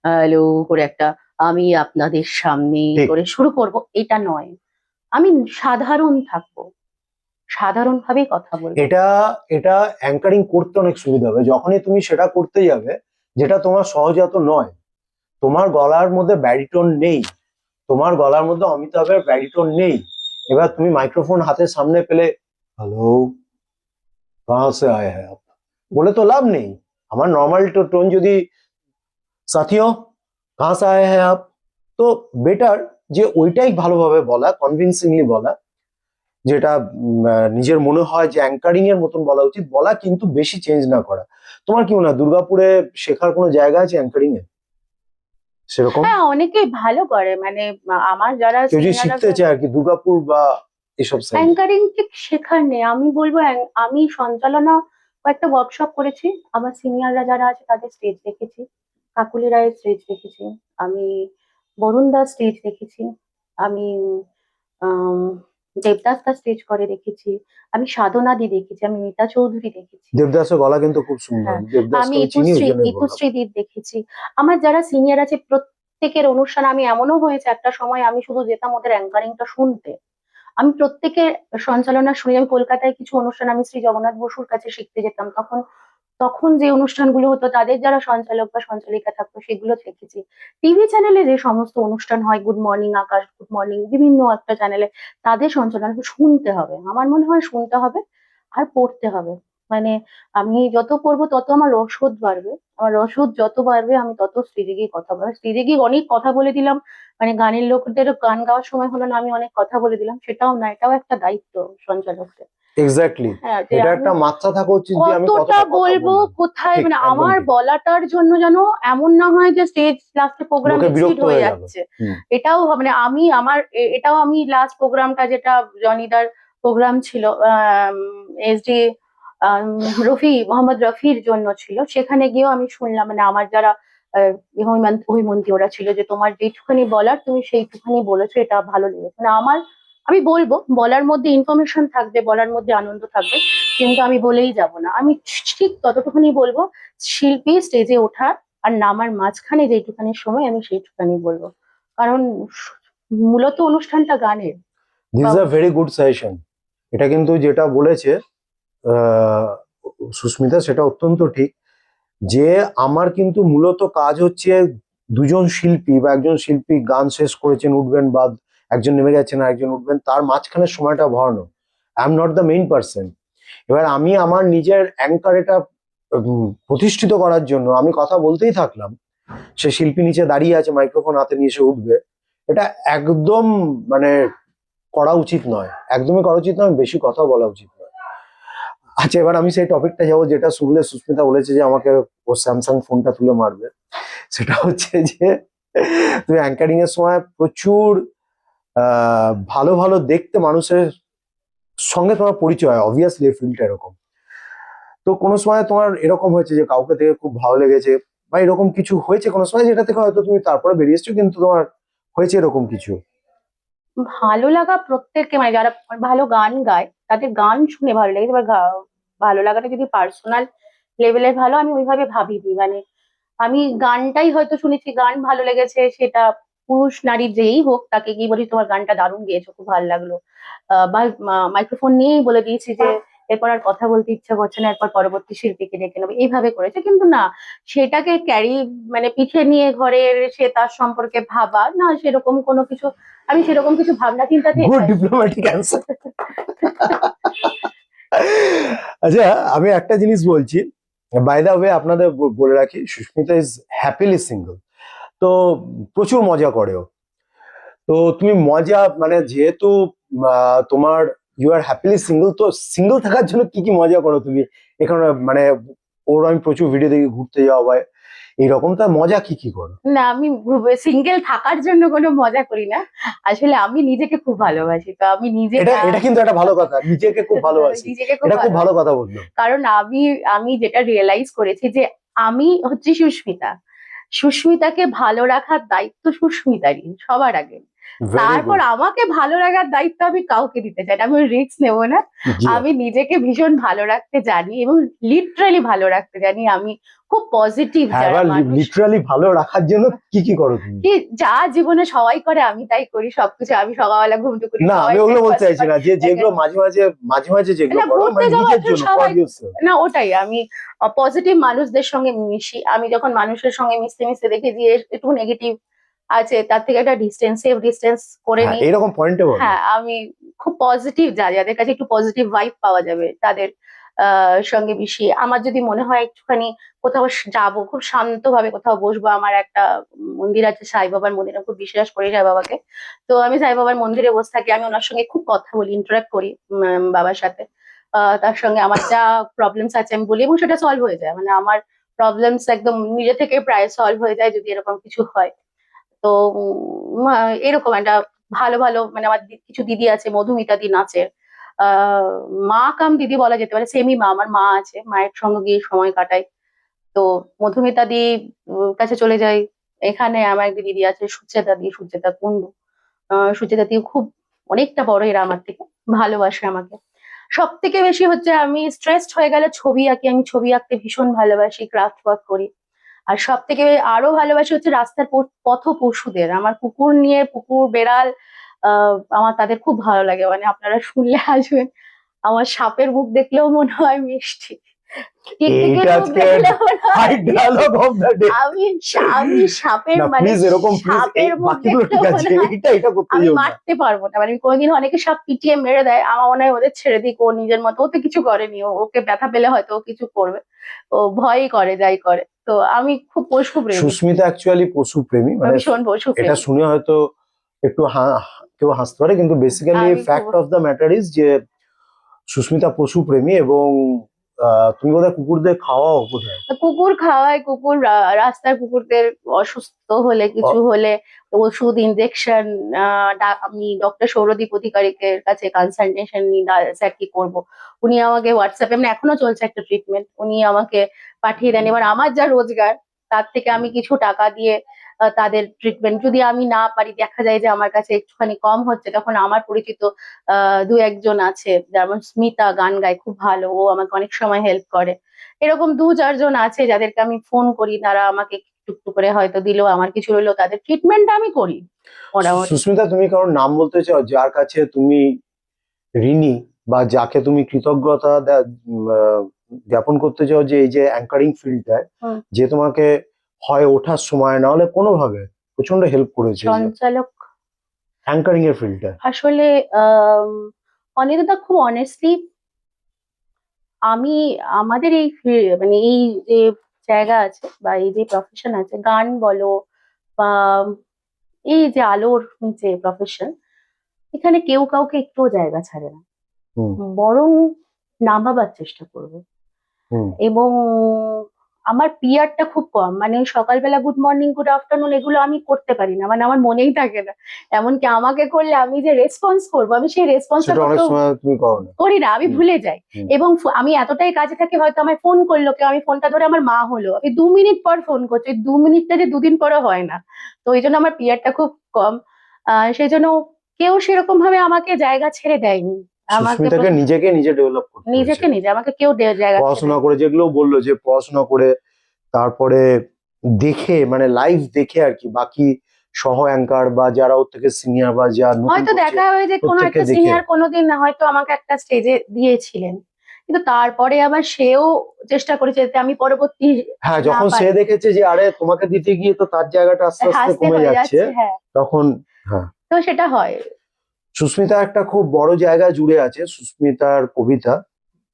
হ্যালো করে একটা আমি আপনাদের সামনে ঠিক। করে শুরু করব, এটা নয়। আমি সাধারণ থাকবো, সাধারণ ভাবেই কথা বলবো। এটা এটা অ্যাঙ্কারিং করতে অনেক সুবিধা হবে যখনই তুমি সেটা করতে যাবে যেটা তোমার সহজাত নয়। তোমার গলার মধ্যে ব্যারিটোন নেই, তোমার গলার মধ্যে অমিতাভের ব্যারিটোন নেই। এবার তুমি মাইক্রোফোন হাতের সামনে পেলে, হ্যালো, কাহা সে আয়ে হ্যায় আপ, বলে তো লাভ নেই। আমার নর্মাল টোন যদি, সাথিও কাহা সে আয়ে হ্যায় আপ, তো বেটার যে ওইটাই ভালোভাবে বলা, কনভিনসিংলি বলা, যেটা নিজের মনে হয় যে অ্যাঙ্কারিং এর মতন বলা উচিত বলা, কিন্তু বেশি চেঞ্জ না করা। তোমার কি মনে হয় দুর্গাপুরে শেখার কোনো জায়গা আছে অ্যাঙ্কারিং এ সেরকম? হ্যাঁ, অনেকেই ভালো করে, মানে আমার যারা কেউ যদি সিনিয়র শিখতে চায় আর কি, দুর্গাপুর বা এসব সাইড? অ্যাঙ্কারিং ঠিক শেখার নেই, আমি বলবো আমি সঞ্চালনা কয়েকটা ওয়ার্কশপ করেছি, আমার সিনিয়ররা যারা আছে তাদের স্টেজ দেখেছি, কাকুলি রায়ের স্টেজ দেখেছি, আমি বরুণ দাস স্টেজ দেখেছি, আমি আম, দেবদাস দা স্টেজ করে দেখেছি, আমি সাধনাদি দেখেছি, আমি মিতা চৌধুরী দেখেছি। দেবদাসের গলা কিন্তু খুব সুন্দর, হ্যাঁ, দেবদাসকে আমি আমি চিনি ওই জন্যই বললাম। ইতুশ্রীদির দেখেছি। আমার যারা সিনিয়র আছে প্রত্যেকের অনুষ্ঠান, আমি এমনও হয়েছে একটা সময় আমি শুধু যেতাম ওদের অ্যাঙ্কারিংটা শুনতে। আমি প্রত্যেকের সঞ্চালনা শুনি। আমি কলকাতায় কিছু অনুষ্ঠান আমি শ্রী জগন্নাথ বসুর কাছে শিখতে যেতাম, তখন তখন যে অনুষ্ঠানগুলো হতো তাদের যারা সঞ্চালক বা সঞ্চালিকা থাকতো সেগুলো দেখেছি। টিভি চ্যানেলে যে সমস্ত অনুষ্ঠান হয়, গুড মর্নিং আকাশ, গুড মর্নিং, বিভিন্ন একটা চ্যানেলে তাদের সঞ্চালন শুনতে হবে, আমার মনে হয় শুনতে হবে আর পড়তে হবে। মানে আমি যত পড়বো তত আমার রসদ বাড়বে, আমার রসদ যত বাড়বে আমি তত স্টেজে গিয়ে কথা বলবো। স্টেজে গিয়ে অনেক কথা বলে দিলাম, মানে গানের লোকদেরও গান গাওয়ার সময় হলো না আমি অনেক কথা বলে দিলাম, সেটাও না, এটাও একটা দায়িত্ব সঞ্চালকদের। এক্স্যাক্টলি, হ্যাঁ, যে এটা আমি একটা মাত্রা থাকা উচিত যে আমি কতটা কতটা কথা বলবো, বললাম। কোথায়, ঠিক, মানে একদম আমার ঠিক। বলাটার জন্য যেন এমন না হয় যে স্টেজ লাস্টে প্রোগ্রাম লোকে এক্সিড বিরক্ত হয়ে হয়ে গেল। যাচ্ছে। হুম। এটাও মানে আমি আমার এটাও আমি লাস্ট প্রোগ্রামটা যেটা জনিদার প্রোগ্রাম ছিল, এসডি মোহাম্মদ রফির জন্য ছিল, সেখানে গিয়েও আমি শুনলাম, মানে আমার যারা হৈমন্তী ওরা ছিল, যে তোমার যেটুখানি বলার তুমি সেইটুখানি বলেছো, এটা ভালো লেগেছে। মানে আমার, আমি বলবো বলার মধ্যে ইনফরমেশন থাকবে, বলার মধ্যে আনন্দ থাকবে, কিন্তু আমি বলেই যাব না, আমি ঠিক ততটুকুনি বলবো। শিল্পী স্টেজে ওঠার আর নামার মাঝখানে যেটুখানি সময় আমি সেইটুখানি বলবো, কারণ মূলত অনুষ্ঠানটা গানের। This is a very good suggestion. এটা কিন্তু যেটা বলেছে আহ, সুস্মিতা, সেটা অত্যন্ত ঠিক, যে আমার কিন্তু মূলত কাজ হচ্ছে দুজন শিল্পী বা একজন শিল্পী গান শেষ করেছেন উঠবেন, বা একজন নেমে গেছেন আর একজন উঠবেন, তার মাঝখানে সময়টা ভরানো। I am not the main person. এবার আমি আমার নিজের অ্যাঙ্কার এটা প্রতিষ্ঠিত করার জন্য আমি কথা বলতেই থাকলাম, সে শিল্পী নিচে দাঁড়িয়ে আছে মাইক্রোফোন হাতে নিয়ে এসে উঠবে, এটা একদম মানে করা উচিত নয়, একদমই করা উচিত নয়, বেশি কথা বলা উচিত নয়। আচ্ছা, এবার আমি সেই টপিকটা যাবো যেটা শুনলে সুস্মিতা বলেছে যে আমাকে ও স্যামসাং ফোনটা তুলে মারবে। সেটা হচ্ছে যে তুমি অ্যাঙ্কারিং এর সময় প্রচুর ভালো ভালো দেখতে মানুষের সঙ্গে তোমার পরিচয় হয়, অবভিয়াসলি ফিল্ডটা এরকম। তো কোনো সময় তোমার এরকম হয়েছে যে কাউকে থেকে খুব ভালো লেগেছে, বা এরকম কিছু হয়েছে কোনো সময় যেটা থেকে হয়তো তুমি তারপরে বেরিয়ে এসছো, কিন্তু তোমার হয়েছে এরকম কিছু? ভালো লাগা প্রত্যেককে, মানে যারা ভালো গান গায় তাদের গান শুনে ভালো লেগেছে, এবার ভালো লাগাটা যদি পার্সোনাল লেভেলের ভালো, আমি ওইভাবে ভাবিনি, মানে আমি গানটাই হয়তো শুনেছি, গান ভালো লেগেছে, সেটা পুরুষ নারী যেই হোক তাকে গিয়ে বলি তোমার গানটা দারুণ গেয়েছো, খুব ভালো লাগলো, বা মাইক্রোফোন নিয়েই বলে দিয়েছি যে এরপর আর কথা বলতে ইচ্ছা করছে না, এরপর পরবর্তী শিল্পীকে ডেকে নেবো, এইভাবে করেছে। কিন্তু না, সেটাকে ক্যারি, মানে পিঠে নিয়ে ঘরে এসে তার সম্পর্কে ভাবা না, সেরকম কোনো কিছু, আমি সেরকম কিছু ভাবনা চিন্তাতে গুড ডিপ্লোম্যাটিক অ্যান্সার। আচ্ছা, আমি একটা জিনিস বলছি, বাই দা ওয়ে আপনাদের বলে রাখি, সুস্মিতা ইজ হ্যাপিলি সিঙ্গেল, তো প্রচুর মজা করেও। তো তুমি মজা মানে যেহেতু তোমার ইউ আর হ্যাপিলি সিঙ্গেল, তো সিঙ্গেল থাকার জন্য কি কি মজা করো তুমি এখানে, মানে ওর আমি প্রচুর ভিডিও দেখি ঘুরতে যাওয়া হয় এইরকম, তার মজা কি কি করো? না, আমি সিঙ্গেল থাকার জন্য কোনো মজা করি না, আসলে আমি নিজেকে খুব ভালোবাসি, তো আমি এটা এটা কিন্তু একটা ভালো কথা, নিজেকে খুব ভালোবাসি, নিজেকে খুব এটা খুব ভালো ভালোবাসি, কথা বললো। কারণ আমি আমি যেটা রিয়েলাইজ করেছি যে আমি হচ্ছে সুস্মিতা, সুস্মিতাকে ভালো রাখার দায়িত্ব সুস্মিতারই সবার আগে, ভেরি তারপর গুড। আমাকে ভালো রাখার দায়িত্ব আমি কাউকে দিতে চাই না, আমি রিস্ক নেবো না। আমি নিজেকে ভীষণ ভালো রাখতে জানি এবং লিটারালি ভালো রাখতে জানি, আমি খুব পজিটিভ হ্যাঁ, যারা এবার মানুষ, লিটারালি ভালো রাখার জন্য কি কি করো তুমি? কি যা জীবনে সবাই করে আমি তাই করি, সবকিছু আমি সকালবেলা ঘুমটু করি, না, সবাই আমি ওগুলো বলতে breakfast চাইছি করে, না, যে যেগুলো মাঝে মাঝে মাঝে মাঝে যেগুলো না করো ঘুরতে মানে যাওয়ার নিজের জন্য জন্য, সবাই, ফর ইউরসেলফ। না ওটাই, আমি পজিটিভ মানুষদের সঙ্গে মিশি, আমি যখন মানুষের সঙ্গে মিশতে মিশতে দেখি যে একটু নেগেটিভ আছে, তার থেকে একটা ডিস্টেন্স করে হ্যাঁ, নিই। এরকম পয়েন্টে বলো। হ্যাঁ, আমি খুব পজিটিভ, যাদের কাছে একটু পজিটিভ ভাইব পাওয়া যাবে তাদের সঙ্গে মিশিয়ে আমার যদি মনে হয় একটুখানি কোথাও যাবো, খুব শান্তভাবে কোথাও বসবো, আমার একটা মন্দির আছে সাই বাবার মন্দির, আমি খুব বিশ্বাস করি সাই বাবাকে। তো আমি সাই বাবার মন্দিরে বসে থাকি, আমি ওনার সঙ্গে খুব কথা বলি, ইন্টারাক্ট করি বাবার সাথে। তার সঙ্গে আমার যা প্রবলেমস আছে আমি বলি এবং সেটা সলভ হয়ে যায়, মানে আমার প্রবলেমস একদম নিজে থেকে প্রায় সলভ হয়ে যায় যদি এরকম কিছু হয়। তো এরকম একটা ভালো ভালো মানে আমার কিছু দিদি আছে, মধুমিতা দি নাচের আহ মা কাম দিদি বলা যেতে পারে, সেমি মা, আমার মা আছে, মায়ের সঙ্গে গিয়ে সময় কাটাই। তো মধুমিতা দি কাছে চলে যাই। এখানে আমার একটা দিদি আছে সুচেতা দি, সুচেতা কুন্ডু। সুচেতা দি খুব অনেকটা বড় এরা আমার থেকে, ভালোবাসে আমাকে। সব থেকে বেশি হচ্ছে আমি স্ট্রেসড হয়ে গেলে ছবি আঁকি, আমি ছবি আঁকতে ভীষণ ভালোবাসি, ক্রাফট ওয়ার্ক করি। আর সব থেকে আরো ভালোবাসি হচ্ছে রাস্তার পথ পশুদের, আমার কুকুর নিয়ে, কুকুর বেড়াল আমার তাদের খুব ভালো লাগে, মানে আপনারা শুনলে আসবেন, আমার সাপের মুখ দেখলেও মনে হয় মিষ্টি, টিকটিকির এইটা মুখ আজকে দেখলেও মনে হয় hi dialogue of the day. আমি আমি সাপের না মানে প্লিজ এরকম প্লিজ, এই সাপের মুখ বাকিগুলো ঠিক দেখলেও আছে, মনে হয় এটা করতে আমি যেও না। মারতে পারবো না, মানে আমি কোনোদিন, অনেকে সাপ পিটিয়ে মেরে দেয়, আমার মনে হয় ওদের ছেড়ে দিক, ও নিজের মতো, ও তো কিছু করেনি, ওকে ব্যথা পেলে হয়তো ও কিছু করবে, ও ভয়ই করে যাই করে। তো আমি খুব পশু প্রেমী, সুস্মিতা অ্যাকচুয়ালি পশু প্রেমী, আমি মানে ভীষণ পশু এটা প্রেমী। শুনে হয়তো একটু কেউ হাসতে পারে, কিন্তু বেসিক্যালি আমি খুব fact of the matter is যে সুস্মিতা পশু প্রেমী। এবং তুমি বোধহয় কুকুরদের খাওয়াও বোধহয়। কুকুর খাওয়াই, কুকুর রাস্তার কুকুরদের অসুস্থ হলে কিছু অ- হলে ওষুধ, ইনজেকশন, আমি ডক্টর সৌরদীপ অধিকারীকের কাছে কনসালটেশন নিই, স্যার কি করবো। উনি আমাকে হোয়াটসঅ্যাপে, মানে এখনো চলছে একটা ট্রিটমেন্ট, উনি আমাকে পাঠিয়ে দেন। এবার আমার যা রোজগার তার থেকে আমি কিছু টাকা দিয়ে তাদের ট্রিটমেন্ট, যদি আমি না পারি, দেখা যায় যে আমার কাছে একটুখানি কম হচ্ছে, তখন আমার পরিচিত দু একজন আছে, যেমন স্মিতা গান গায় খুব ভালো, ও আমাকে অনেক সময় হেল্প করে। এরকম দু চারজন আছে যাদেরকে আমি ফোন করি, তারা আমাকে টুকটুক করে হয়তো দিলো, আমার কিছু রইলো, তাদের ট্রিটমেন্ট আমি করি মোটামুটি। সুস্মিতা, তুমি কারোর নাম বলতে চাও যার কাছে তুমি ঋণী, বা যাকে তুমি কৃতজ্ঞতা জ্ঞাপন করতে চাও, যে এই যে অ্যাঙ্কারিং ফিল্ডটায় হুম। যে তোমাকে হয় ওঠার সময় না হলে কোনোভাবে প্রচন্ড হেল্প করেছে, যে সঞ্চালক অ্যাঙ্কারিং এর ফিল্ডটা? আসলে অনিরুদ্ধা, খুব অনেস্টলি আমি আমাদের এই মানে এই যে জায়গা আছে বা এই যে প্রফেশন আছে, গান বলো বা এই যে আলোর নিচে প্রফেশন, এখানে কেউ কাউকে একটুও জায়গা ছাড়ে না, হুম বরং নামাবার চেষ্টা করবে। হুম। এবং আমার পিয়ারটা খুব কম, মানে সকালবেলা গুড মর্নিং, গুড আফটারনুন এগুলো আমি করতে পারি না, মানে আমার মনেই থাকে না। এমনকি আমাকে করলে আমি যে রেসপন্স করবো, আমি সেই রেসপন্সটা সেটা অনেক করতেও সময় তুমি করো না। করি না, আমি হুম ভুলে যাই। হুম। এবং আমি এতটাই কাজে থাকি, হয়তো আমায় ফোন করলো কেউ, আমি ফোনটা ধরে, আমার মা হলো, আমি 2 মিনিট পর ফোন করছি, ওই 2 মিনিটটা যে দুদিন পরে হয় না। তো ওই জন্য আমার পিয়ারটা খুব কম, সেই জন্য কেউ সেরকম ভাবে আমাকে জায়গা ছেড়ে দেয়নি। আমাকে সুস্মিতাকে নিজেকে নিজে ডেভেলপ করতে হয়েছে, নিজেকে নিজে, আমাকে কেউ জায়গা ছেড়ে পড়াশোনা দেয়নি। করে, যেগুলো বললো যে পড়াশোনা করে, তারপরে দেখে, মানে লাইভ দেখে আর কি, বাকি সহ অ্যাঙ্কার বা যারা ওর থেকে সিনিয়র বা যা নতুন হয়তো করছে দেখা হয় যে কোনো প্রত্যেককে একটা দেখে। সিনিয়র কোনোদিন হয়তো আমাকে একটা স্টেজে দিয়েছিলেন, কিন্তু তারপরে আবার সেও চেষ্টা করেছে যাতে আমি পরবর্তী হ্যাঁ, না যখন সে পারি, দেখেছে যে আরে তোমাকে দিতে গিয়ে তো তার জায়গাটা আস্তে আস্তে হাসতে কমে হয়ে যাচ্ছে, যাচ্ছে, হ্যাঁ। তখন হ্যাঁ। তো সেটা হয়। সুস্মিতা একটা খুব বড় জায়গা জুড়ে আছে, সুস্মিতার কবিতা।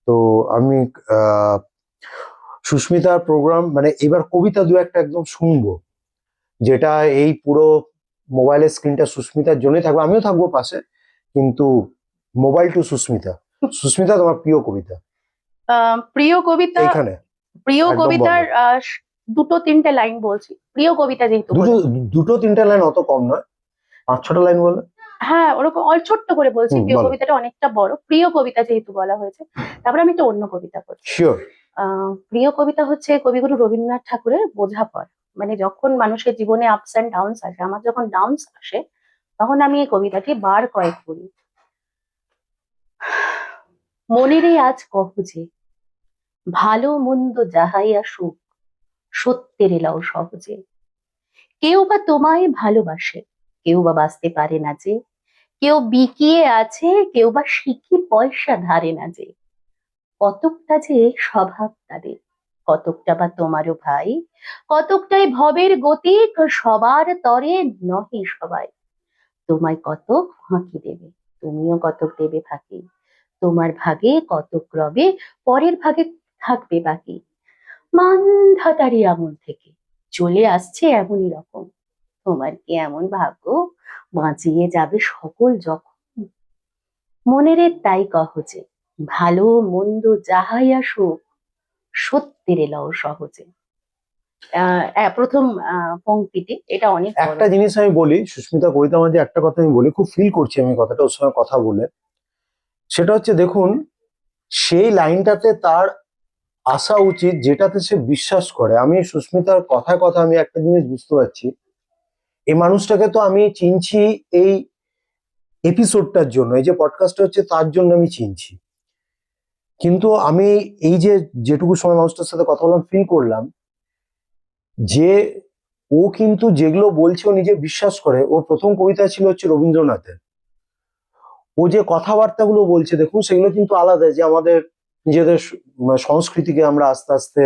তো আমি আহ সুস্মিতার প্রোগ্রাম, মানে এবার কবিতা দু একটা একদম শুনবো, যেটা এই পুরো মোবাইলের স্ক্রিনটা সুস্মিতার জন্যই থাকবে, আমিও থাকবো পাশে, কিন্তু মোবাইল টু সুস্মিতা। সুস্মিতা, তোমার প্রিয় কবিতা প্রিয় কবিতা, এইখানে প্রিয় একদম বলো। কবিতার দুটো তিনটে লাইন বলছি, প্রিয় কবিতা যেহেতু দুটো, বলেছে। দুটো তিনটে লাইন অত কম নয়, 5-6টা লাইন বলে। হ্যাঁ, ওরকম ছোট্ট করে বলছি, হুম, প্রিয় বলো। কবিতাটা অনেকটা বড়, প্রিয় কবিতা যেহেতু বলা হয়েছে, তারপরে আমি একটা অন্য কবিতা করছি। শিওর। প্রিয় কবিতা হচ্ছে কবিগুরু রবীন্দ্রনাথ ঠাকুরের বোঝাপড়। মানে যখন মানুষের জীবনে আপস অ্যান্ড ডাউনস আসে, আমার যখন ডাউনস আসে, তখন আমি এই কবিতাটি বার কয়েক করি। মনেরে আজ কহ যে, ভালো মন্দ যাহাই আসুক, সত্যের এলাও সহজে। কেউ বা তোমায় ভালোবাসে, কেউ বা বাঁচতে পারে না যে, কেউ বিকিয়ে আছে, কেউ বা শিখি পয়সা ধারে না যে। কতকটা যে স্বভাব তাদের, কতকটা বা তোমারও ভাই, কতকটাই ভবের গতিক, সবার তরে নহে সবাই। তোমায় কতক ফাঁকি দেবে, তুমিও কতক দেবে ফাঁকি। তোমার ভাগে কতক রবে, পরের ভাগে থাকবে বাকি। মান্ধাতারি আমল থেকে চলে আসছে এমনই রকম। তোমার কি এমন ভাগ্য, বাঁচিয়ে যাবে সকল যখন। মনের তাই কহ যে, ভালো মন্দ যাহাই আসুক, সত্যের লও সহজে। প্রথম পংক্তিটি, এটা অনেক বড়। একটা জিনিস আমি বলি, সুস্মিতা কবিতা মাঝে একটা কথা আমি বলি, খুব ফিল করছি আমি কথাটা ওর সঙ্গে কথা বলে। সেটা হচ্ছে, দেখুন, সেই লাইনটাতে তার আসা উচিত যেটাতে সে বিশ্বাস করে। আমি সুস্মিতার কথায় কথা আমি একটা জিনিস বুঝতে পারছি, এই মানুষটাকে তো আমি চিনছি এই এপিসোডটার জন্য, এই যে পডকাস্টটা হচ্ছে তার জন্য আমি চিনছি। কিন্তু আমি এই যে যেটুকু সময় মানুষটার সাথে কথা বললাম, ফিল করলাম যে ও কিন্তু যেগুলো বলছে ও নিজে বিশ্বাস করে। ওর প্রথম কবিতা ছিল হচ্ছে রবীন্দ্রনাথের। ও যে কথাবার্তাগুলো বলছে দেখুন, সেগুলো কিন্তু আলাদা। যে আমাদের নিজেদের সংস্কৃতিকে আমরা আস্তে আস্তে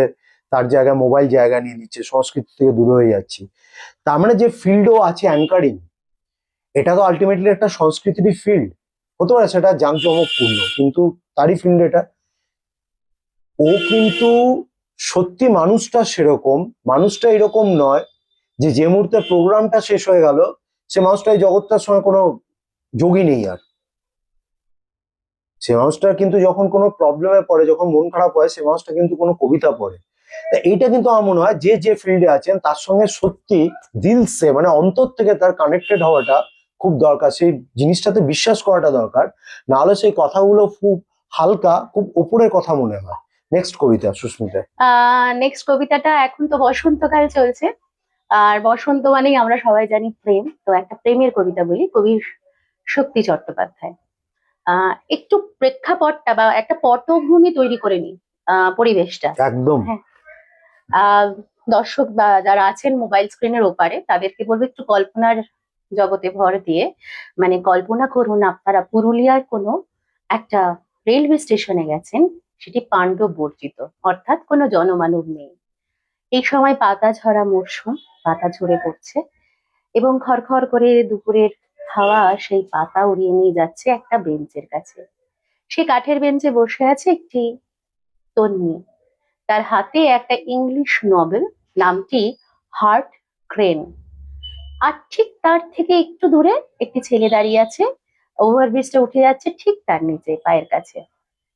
তার জায়গায় মোবাইল জায়গা নিয়ে নিচ্ছে, সংস্কৃতি থেকে দূরে হয়ে যাচ্ছি। তার মানে যে ফিল্ডও আছে অ্যাঙ্কারিং, এটা তো আলটিমেটলি একটা সংস্কৃতিরই ফিল্ড। হতে পারে সেটা জাঁকজমকপূর্ণ, কিন্তু তারই ফিল্ড এটা। ও কিন্তু সত্যি মানুষটা সেরকম, মানুষটা এরকম নয় যে যে মুহূর্তে প্রোগ্রামটা শেষ হয়ে গেল সে মানুষটা এই জগৎটার সঙ্গে কোনো যোগই নেই আর। সে মানুষটা কিন্তু যখন কোনো প্রবলেমে পড়ে, যখন মন খারাপ হয়, সে মানুষটা কিন্তু কোনো কবিতা পড়ে। তা এইটা কিন্তু আমার মনে হয় যে যে ফিল্ডে আছেন তার সঙ্গে সত্যি দিলসে, মানে অন্তর থেকে তার কানেক্টেড হওয়াটা খুব দরকার, সেই জিনিসটাতে বিশ্বাস করাটা দরকার। নাহলে সেই কথাগুলো খুব হালকা, খুব ওপরের কথা মনে হয়। নেক্সট কবিতা সুস্মিতা। নেক্সট কবিতাটা, এখন তো বসন্তকাল চলছে, আর বসন্ত মানেই আমরা সবাই জানি প্রেম। তো একটা প্রেমের কবিতা বলি, কবি শক্তি চট্টোপাধ্যায়। একটু প্রেক্ষাপটটা বা একটা পটভূমি তৈরি করে নিই, পরিবেশটা। একদম। হ্যাঁ। আহ দর্শক বা যারা আছেন মোবাইল স্ক্রিনের ওপারে, তাদেরকে বলবো একটু কল্পনার জগতে ভর দিয়ে, মানে কল্পনা করুন আপনারা পুরুলিয়ার কোনো একটা রেলওয়ে স্টেশনে গেছেন, সেটি পাণ্ডব বর্জিত, অর্থাৎ কোনো জনমানব নেই। এই সময় পাতা ঝরা মরশুম, পাতা ঝরে পড়ছে এবং খড়খড় করে দুপুরের হাওয়া সেই পাতা উড়িয়ে নিয়ে যাচ্ছে একটা বেঞ্চের কাছে। সে কাঠের বেঞ্চে বসে আছে একটি তন্নি, তার হাতে একটা ইংলিশ নভেল, নামটি হার্ট ক্রেন। আর ঠিক তার থেকে একটু দূরে একটি ছেলে দাঁড়িয়ে আছে, ওভারব্রিজটা উঠে যাচ্ছে ঠিক তার নিচে পায়ের কাছে।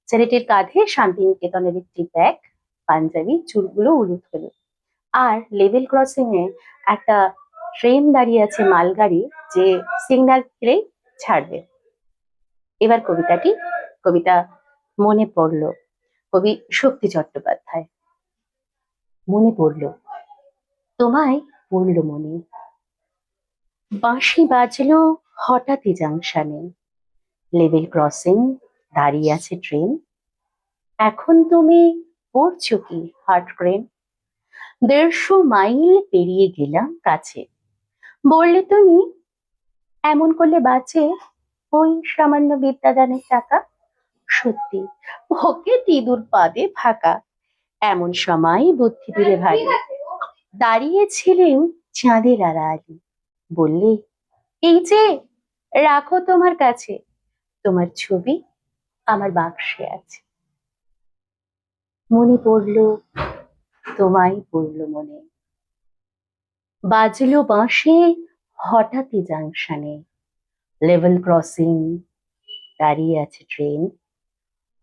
ছেলেটির কাঁধে শান্তিনিকেতনের একটি ব্যাগ, পাঞ্জাবি, চুলগুলো উলুট হলুদ। আর লেভেল ক্রসিং এ একটা ট্রেন দাঁড়িয়ে আছে, মালগাড়ি, যে সিগন্যাল পেলেই ছাড়বে। এবার কবিতা মনে পড়লো, কবি শক্তি চট্টোপাধ্যায়। মনে পড়লো, তোমায় পড়লো মনে, বাঁশি বাজলো হঠাৎই জাংশনে, লেভেল ক্রসিং, দাঁড়িয়ে আছে ট্রেন। এখন তুমি পড়ছো কি হার্ট ক্রেন? 150 মাইল পেরিয়ে গেলাম কাছে, বললে তুমি এমন করলে বাঁচে ওই সামান্য বিদ্যাদানের টাকা। সত্যি পকেট ইঁদুর পাদে ফাঁকা, এমন সময় বুদ্ধি দিলে ভারী। দাঁড়িয়েছিলেন চাঁদের আড়াআড়ি, বললে এই যে রাখো তোমার কাছে, তোমার ছবি আমার বাক্সে আছে। মনে পড়লো, তোমায় পড়লো মনে, বাজলো বাঁশি হঠাৎই জাংশনে, লেভেল ক্রসিং, দাঁড়িয়ে আছে ট্রেন।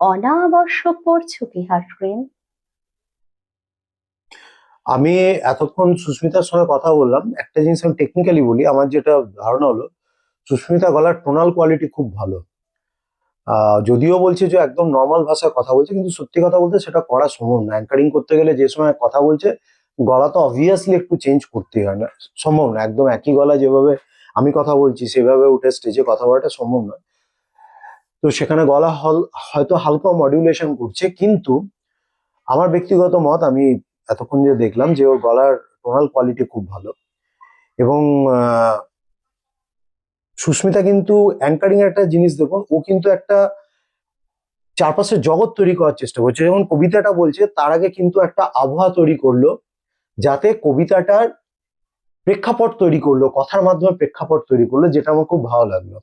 অনাবশ্যক পড়ছো কি হার্ট ক্রেন? আমি এতক্ষণ সুস্মিতার সঙ্গে কথা বললাম, একটা জিনিস আমি টেকনিক্যালি বলি, আমার যেটা ধারণা হলো, সুস্মিতা গলার টোনাল কোয়ালিটি খুব ভালো। যদিও বলছে যে একদম নর্মাল ভাষায় কথা বলছে, কিন্তু সত্যি কথা বলতে সেটা করা সম্ভব না। অ্যাঙ্কারিং করতে গেলে যে সময় কথা বলছে, গলা তো অবভিয়াসলি একটু চেঞ্জ করতেই হয়, না সম্ভব না একদম একই গলা যেভাবে আমি কথা বলছি সেভাবে উঠে স্টেজে কথা বলাটা সম্ভব নয়। তো সেখানে গলা হয়তো হালকা মডিউলেশন করছে, কিন্তু আমার ব্যক্তিগত মত, আমি এতক্ষণ যে দেখলাম যে ওর গলার টোনাল কোয়ালিটি খুব ভালো। এবং সুস্মিতা কিন্তু অ্যাঙ্কারিং এর একটা জিনিস দেখুন, ও কিন্তু একটা চারপাশে জগৎ তৈরি করার চেষ্টা করছে। যেমন কবিতাটা বলছে তার আগে কিন্তু একটা আবহাওয়া তৈরি করলো, যাতে কবিতাটার প্রেক্ষাপট তৈরি করলো, কথার মাধ্যমে প্রেক্ষাপট তৈরি করলো, যেটা আমার খুব ভালো লাগলো।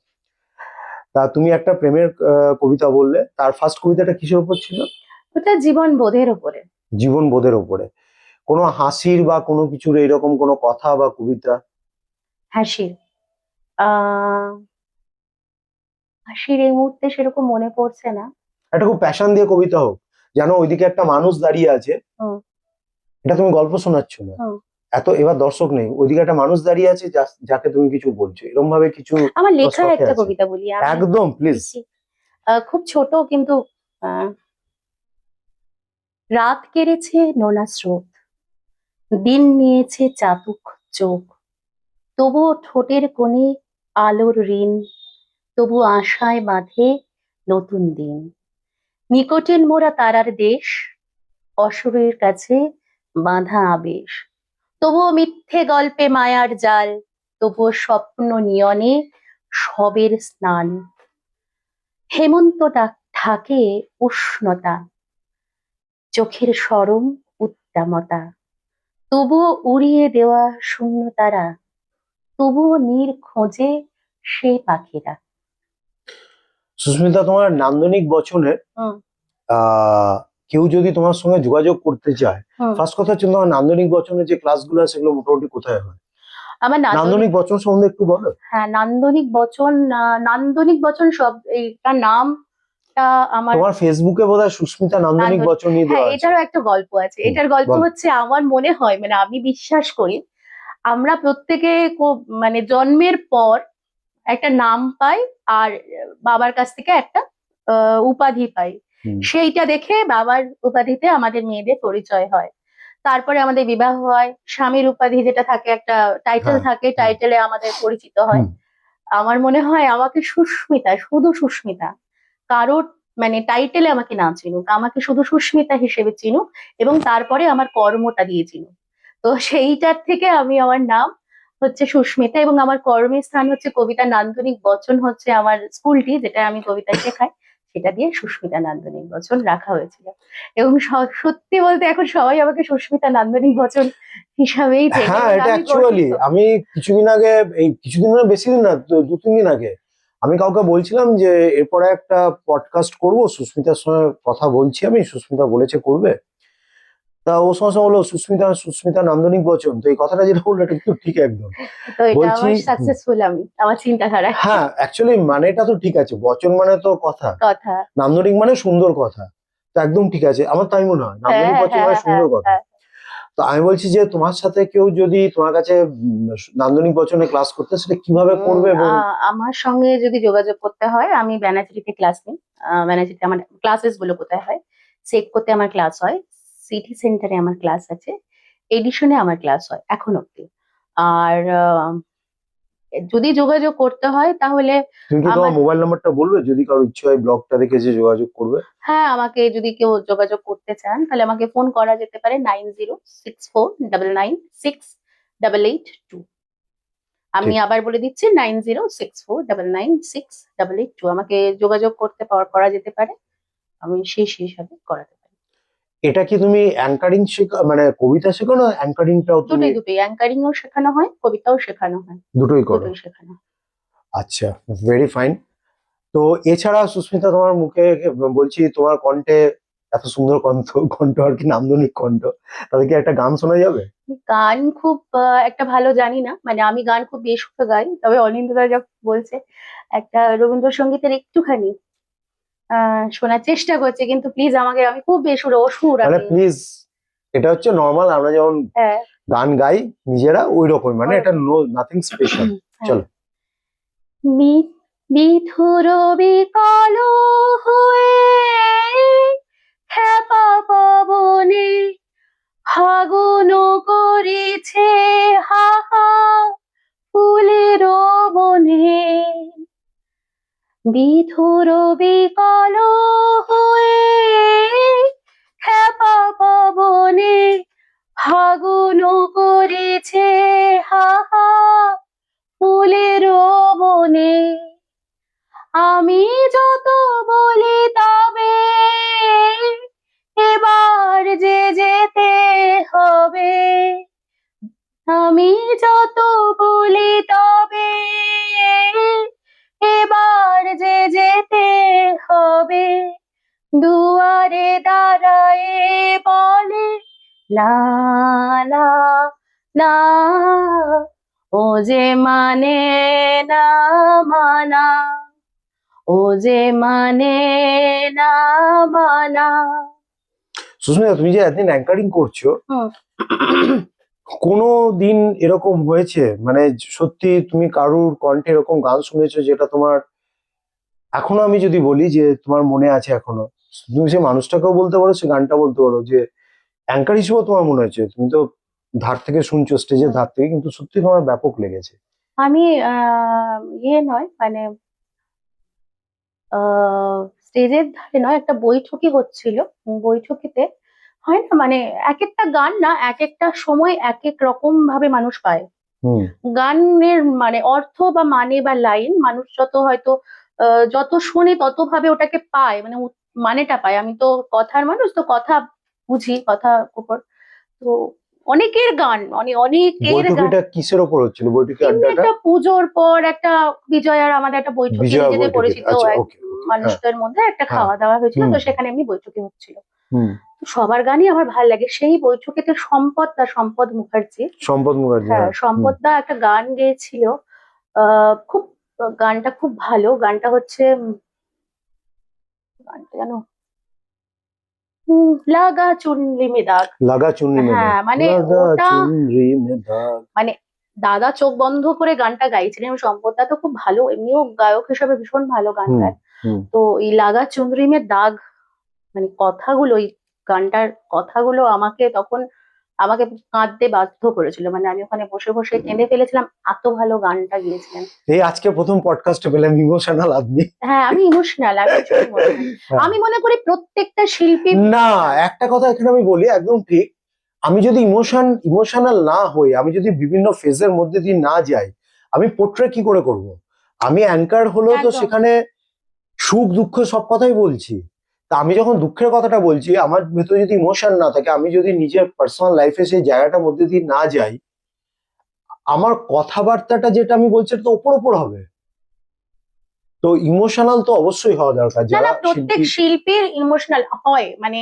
তা তুমি একটা প্রেমের কবিতা বললে, তার ফার্স্ট কবিতাটা কিসের উপর ছিল? ওটা জীবন বোধের ওপরে। জীবন বোধের উপরে। কোনো হাসির বা কোনো কিছুর এইরকম কোনো কথা বা কবিতা? হাসির আহ হাসির এই মুহূর্তে সেরকম মনে পড়ছে না। একটা খুব প্যাশন দিয়ে কবিতা হোক, যেন ওইদিকে একটা মানুষ দাঁড়িয়ে আছে। হুম। এটা তুমি গল্প শোনাচ্ছ না, হুম। এত এবার দর্শক নেই, ওইদিকে একটা মানুষ দাঁড়িয়ে আছে যাকে তুমি কিছু বলছো, এরকম ভাবে কিছু আমার তোমার লেখা স্টকে একটা আছে? কবিতা বলি আমি। একদম প্লিজ। লিখি। খুব ছোট কিন্তু আহ, রাত কেড়েছে নোনা স্রোত, দিন নিয়েছে চাতুক চোখ, তবুও ঠোঁটের কোণে আলোর ঋণ, তবু আশায় বাঁধে নতুন দিন। নিকটের মোরা তারার দেশ, অসুরের কাছে বাঁধা আবেশ, তবুও মিথ্যে গল্পে মায়ার জাল, তবুও স্বপ্ন নিয়নে সবের স্নান। হেমন্ত ঢাকে উষ্ণতা, চোখের সরম উদ্দামতা, তবুও উড়িয়ে দেওয়া শূন্য তারা, তবুও নীর খোঁজে সে পাখিরা। সুস্মিতা, তোমার নান্দনিক বচনের হুম। কেউ যদি তোমার সঙ্গে যোগাযোগ করতে চায়, হুম। ফার্স্ট কথা হচ্ছে তোমার নান্দনিক বচনের যে ক্লাসগুলো আছে সেগুলো মোটামুটি কোথায় হয়? আমার নান্দনিক বচন সম্বন্ধে একটু বলো। হ্যাঁ, নান্দনিক বচন সব এইটা নামটা আমার। তোমার ফেসবুকে বোধহয় সুস্মিতা নান্দনিক নান্দনিক, বচন নিয়ে হ্যাঁ, দেওয়া আছে। এটারও একটা গল্প আছে। এটার গল্প বলো। হচ্ছে, আমার মনে হয়, মানে আমি বিশ্বাস করি, আমরা প্রত্যেকে মানে জন্মের পর একটা নাম পাই, আর বাবার কাছ থেকে একটা উপাধি পাই। হুম। সেইটা দেখে বাবার উপাধিতে আমাদের মেয়েদের পরিচয় হয়। তারপরে আমাদের বিবাহ হয়, স্বামীর উপাধি যেটা থাকে, একটা টাইটেল হ্যাঁ। থাকে, টাইটেলে আমাদের পরিচিত হয়। হুম। আমার মনে হয় আমাকে সুস্মিতা, শুধু সুস্মিতা, কারোর মানে টাইটেলে আমাকে না চিনুক, আমাকে শুধু সুস্মিতা হিসেবে চিনুক, এবং তারপরে আমার কর্মটা দিয়ে চিনুক। তো সেইটার থেকে আমি, আমার নাম হচ্ছে সুস্মিতা, এবং আমার কর্মের স্থান হচ্ছে কবিতা নান্দনিক বচন, হচ্ছে আমার স্কুলটি যেটা আমি কবিতা শেখাই, সেটা দিয়ে সুস্মিতা নান্দনিক বচন রাখা হয়েছিল। এবং সত্যি বলতে এখন সবাই আমাকে সুস্মিতা নান্দনিক বচন হিসাবেই চেনে, হ্যাঁ, এবং এটা আমি অ্যাকচুয়ালি গর্বিত। আমি কিছুদিন আগে, এই কিছুদিন মানে বেশি দিন না, 2-3 দিন আগে আমি কাউকে বলছিলাম যে এরপরে একটা পডকাস্ট করব, সুস্মিতার সঙ্গে কথা বলছি, আমি সুস্মিতা বলেছে করবে। তা ও সঙ্গে সঙ্গে বললো সুস্মিতা, সুস্মিতা নান্দনিক বচন, তো এই কথাটা যেটা বললো এটা কিন্তু ঠিক একদম। তো এটা বলছি আমার সাকসেসফুল, আমি আমার চিন্তাধারায় হ্যাঁ, অ্যাকচুয়ালি মানেটা তো ঠিক আছে, বচন মানে তো কথা, কথা। নান্দনিক মানে সুন্দর কথা, তো একদম ঠিক আছে, আমার তাই মনে হয় হ্যাঁ, নান্দনিক হ্যাঁ, বচন হ্যাঁ, মানে হ্যাঁ, সুন্দর কথা। হ্যাঁ। তো আমি বলছি যে তোমার সাথে কেউ যদি তোমার কাছে নান্দনিক বচনে ক্লাস করতে, সেটা কিভাবে করবে এবং আমার সঙ্গে যদি যোগাযোগ করতে হয়, আমি ব্যানার্জিতে ক্লাস নিই। ব্যানার্জিতে আমার ক্লাসেস গুলো কোথায় হয়, চেক করতে আমার ক্লাস হয়, সিটি সেন্টারে আমার ক্লাস আছে, এডিশনে আমার ক্লাস হয় এখন অব্দি। আর যদি যোগাযোগ করতে হয় তাহলে তুমি কি আমার, তোমার মোবাইল নাম্বারটা বলবে, যদি কারো ইচ্ছে হয় ব্লগটা দেখে যে যোগাযোগ করবে? হ্যাঁ, আমাকে যদি কেউ যোগাযোগ করতে চান তাহলে আমাকে ফোন করা যেতে পারে 9064996882। আমি ঠিক। আবার বলে দিচ্ছি, 9064996882, আমাকে যোগাযোগ করতে করা যেতে পারে, আমি সেই হিসাবে করাতে পারি। এটা কি তুমি অ্যাঙ্কারিং শেখা, মানে কবিতা শেখো, না অ্যাঙ্কারিংটাও তুমি? দুটোই দুটোই, অ্যাঙ্কারিংও শেখানো হয়, কবিতাও শেখানো হয়, দুটোই করো? দুটোই শেখানো হয়। আচ্ছা, ভেরি ফাইন। তো এছাড়া সুস্মিতা, তোমার মুখে বলছি, তোমার কণ্ঠে এত সুন্দর কণ্ঠ, কণ্ঠ আর কি নান্দনিক কণ্ঠ, তাদেরকে একটা গান শোনা যাবে? গান খুব একটা ভালো জানি না, মানে আমি গান খুব বেসুরো গাই, তবে অনিন্দ্যদা যখন বলছে একটা রবীন্দ্রসঙ্গীতের একটুখানি শোনার চেষ্টা করছে, কিন্তু প্লিজ আমাকে, আমি খুব বেসুরো, অসুর মানে আমি। প্লিজ, এটা হচ্ছে নর্মাল আমরা যেমন হ্যাঁ, গান গাই নিজেরা, ওই রকম, মানে এটা ওরকম। Nothing special. হ্যাঁ। চলো। বিধুর বিকল হয়ে খ্যাপা পবনে ফাগুন করেছে হাহা ফুলের বনে। বিধুর বিকল হয়ে খ্যাপা পবনে ফাগুন করেছে হাহা ফুলের বনে। আমি যত বলি তবে এবার যে যেতে হবে, আমি যত বলি তবে এবার যে না না না, ও যে মানে না মানা, ও যে মানে না মানা। সুস্মিতা, তুমি যে এতদিন অ্যাঙ্কারিং করছো, হুম। কোনো দিন এরকম হয়েছে মানে সত্যি তুমি কারুর কণ্ঠে এরকম গান শুনেছো যেটা তোমার এখনো, আমি যদি বলি যে তোমার মনে আছে এখনো, তুমি সে মানুষটাকেও বলতে পারো, সে গানটা বলতে পারো, যে অ্যাঙ্কার হিসেবেও তোমার মনে হয়েছে, তুমি তো ধার থেকে শুনছো, স্টেজের ধার থেকে, কিন্তু সত্যি তোমার ব্যাপক লেগেছে? আমি ইয়ে নয় মানে স্টেজের ধারে নয়, একটা বৈঠকি হচ্ছিল। বৈঠকিতে হয় না মানে এক একটা গান না এক একটা সময় এক এক রকম ভাবে মানুষ পায়। হুম। গানের মানে অর্থ বা মানে বা লাইন মানুষ যত হয়তো যত শোনে তত ভাবে ওটাকে পায়, মানে মানেটা পায়। আমি তো কথার মানুষ, তো কথা বুঝি, কথা উপর। তো অনেকের গান অনেকের গান। বৈঠকিটা কিসের ওপর হচ্ছিল, বৈঠকি এমনি আড্ডাটা? একটা পুজোর পর একটা বিজয়ার আমাদের একটা বৈঠকি, বিজয়া নিজেদের বৈঠকিতে, পরিচিত আচ্ছা, এক ওকে ওকে, হ্যাঁ মানুষদের মধ্যে একটা হ্যাঁ। খাওয়া দাওয়া হয়েছিল, হুম তো সেখানে এমনি বৈঠকি হচ্ছিল। হুম। তো সবার গানই আমার ভালো লাগে। সেই বৈঠকিতে সম্পদ মুখার্জি, সম্পদ মুখার্জি, হ্যাঁ হ্যাঁ। হুম। সম্পদ দা একটা গান গেয়েছিল। খুব গানটা খুব ভালো। গানটা হচ্ছে গানটা জানো, লাগা চুনরি মে দাগ। লাগা চুনরি মে দাগ, হ্যাঁ মানে লাগা ওটা চুনরি মে দাগ। মানে দাদা চোখ বন্ধ করে গানটা গাইছিলেন। এবং সম্পদদা তো খুব ভালো, এমনিও গায়ক হিসেবে ভীষণ ভালো গান হুম গায়। হুম। তো এই লাগা চুনরি মে দাগ মানে কথাগুলো, এই গানটার কথাগুলো আমাকে কাঁদতে বাধ্য করেছিল। মানে আমি ওখানে বসে বসে কেঁদে ফেলেছিলাম, এত ভালো গানটা গিয়েছিলেন। এই আজকে প্রথম পডকাস্টে পেলাম ইমোশনাল আদমি। হ্যাঁ আমি ইমোশনাল, আমি ভীষণ ইমোশনাল। হ্যাঁ। আমি মনে করি প্রত্যেকটা শিল্পী না, emotional। একটা কথা এখানে আমি বলি, একদম ঠিক। আমি যদি ইমোশনাল না হই, আমি যদি বিভিন্ন ফেজের মধ্যে দিয়ে না যাই, আমি পোর্ট্রে কি করে করব? আমি অ্যাঙ্কার হলেও তো একদম। সেখানে সুখ দুঃখ সব কথাই বলছি। তা আমি যখন দুঃখের কথাটা বলছি, আমার ভেতরে যদি ইমোশন না থাকে, আমি যদি নিজের পার্সোনাল লাইফে সেই জায়গাটার মধ্যে দিয়ে না যাই, আমার কথাবার্তাটা যেটা আমি বলছি সেটা তো ওপর ওপর হবে। তো ইমোশনাল তো অবশ্যই হওয়া দরকার না যারা না, প্রত্যেক শিল্পী। শিল্পীর ইমোশনাল হয় মানে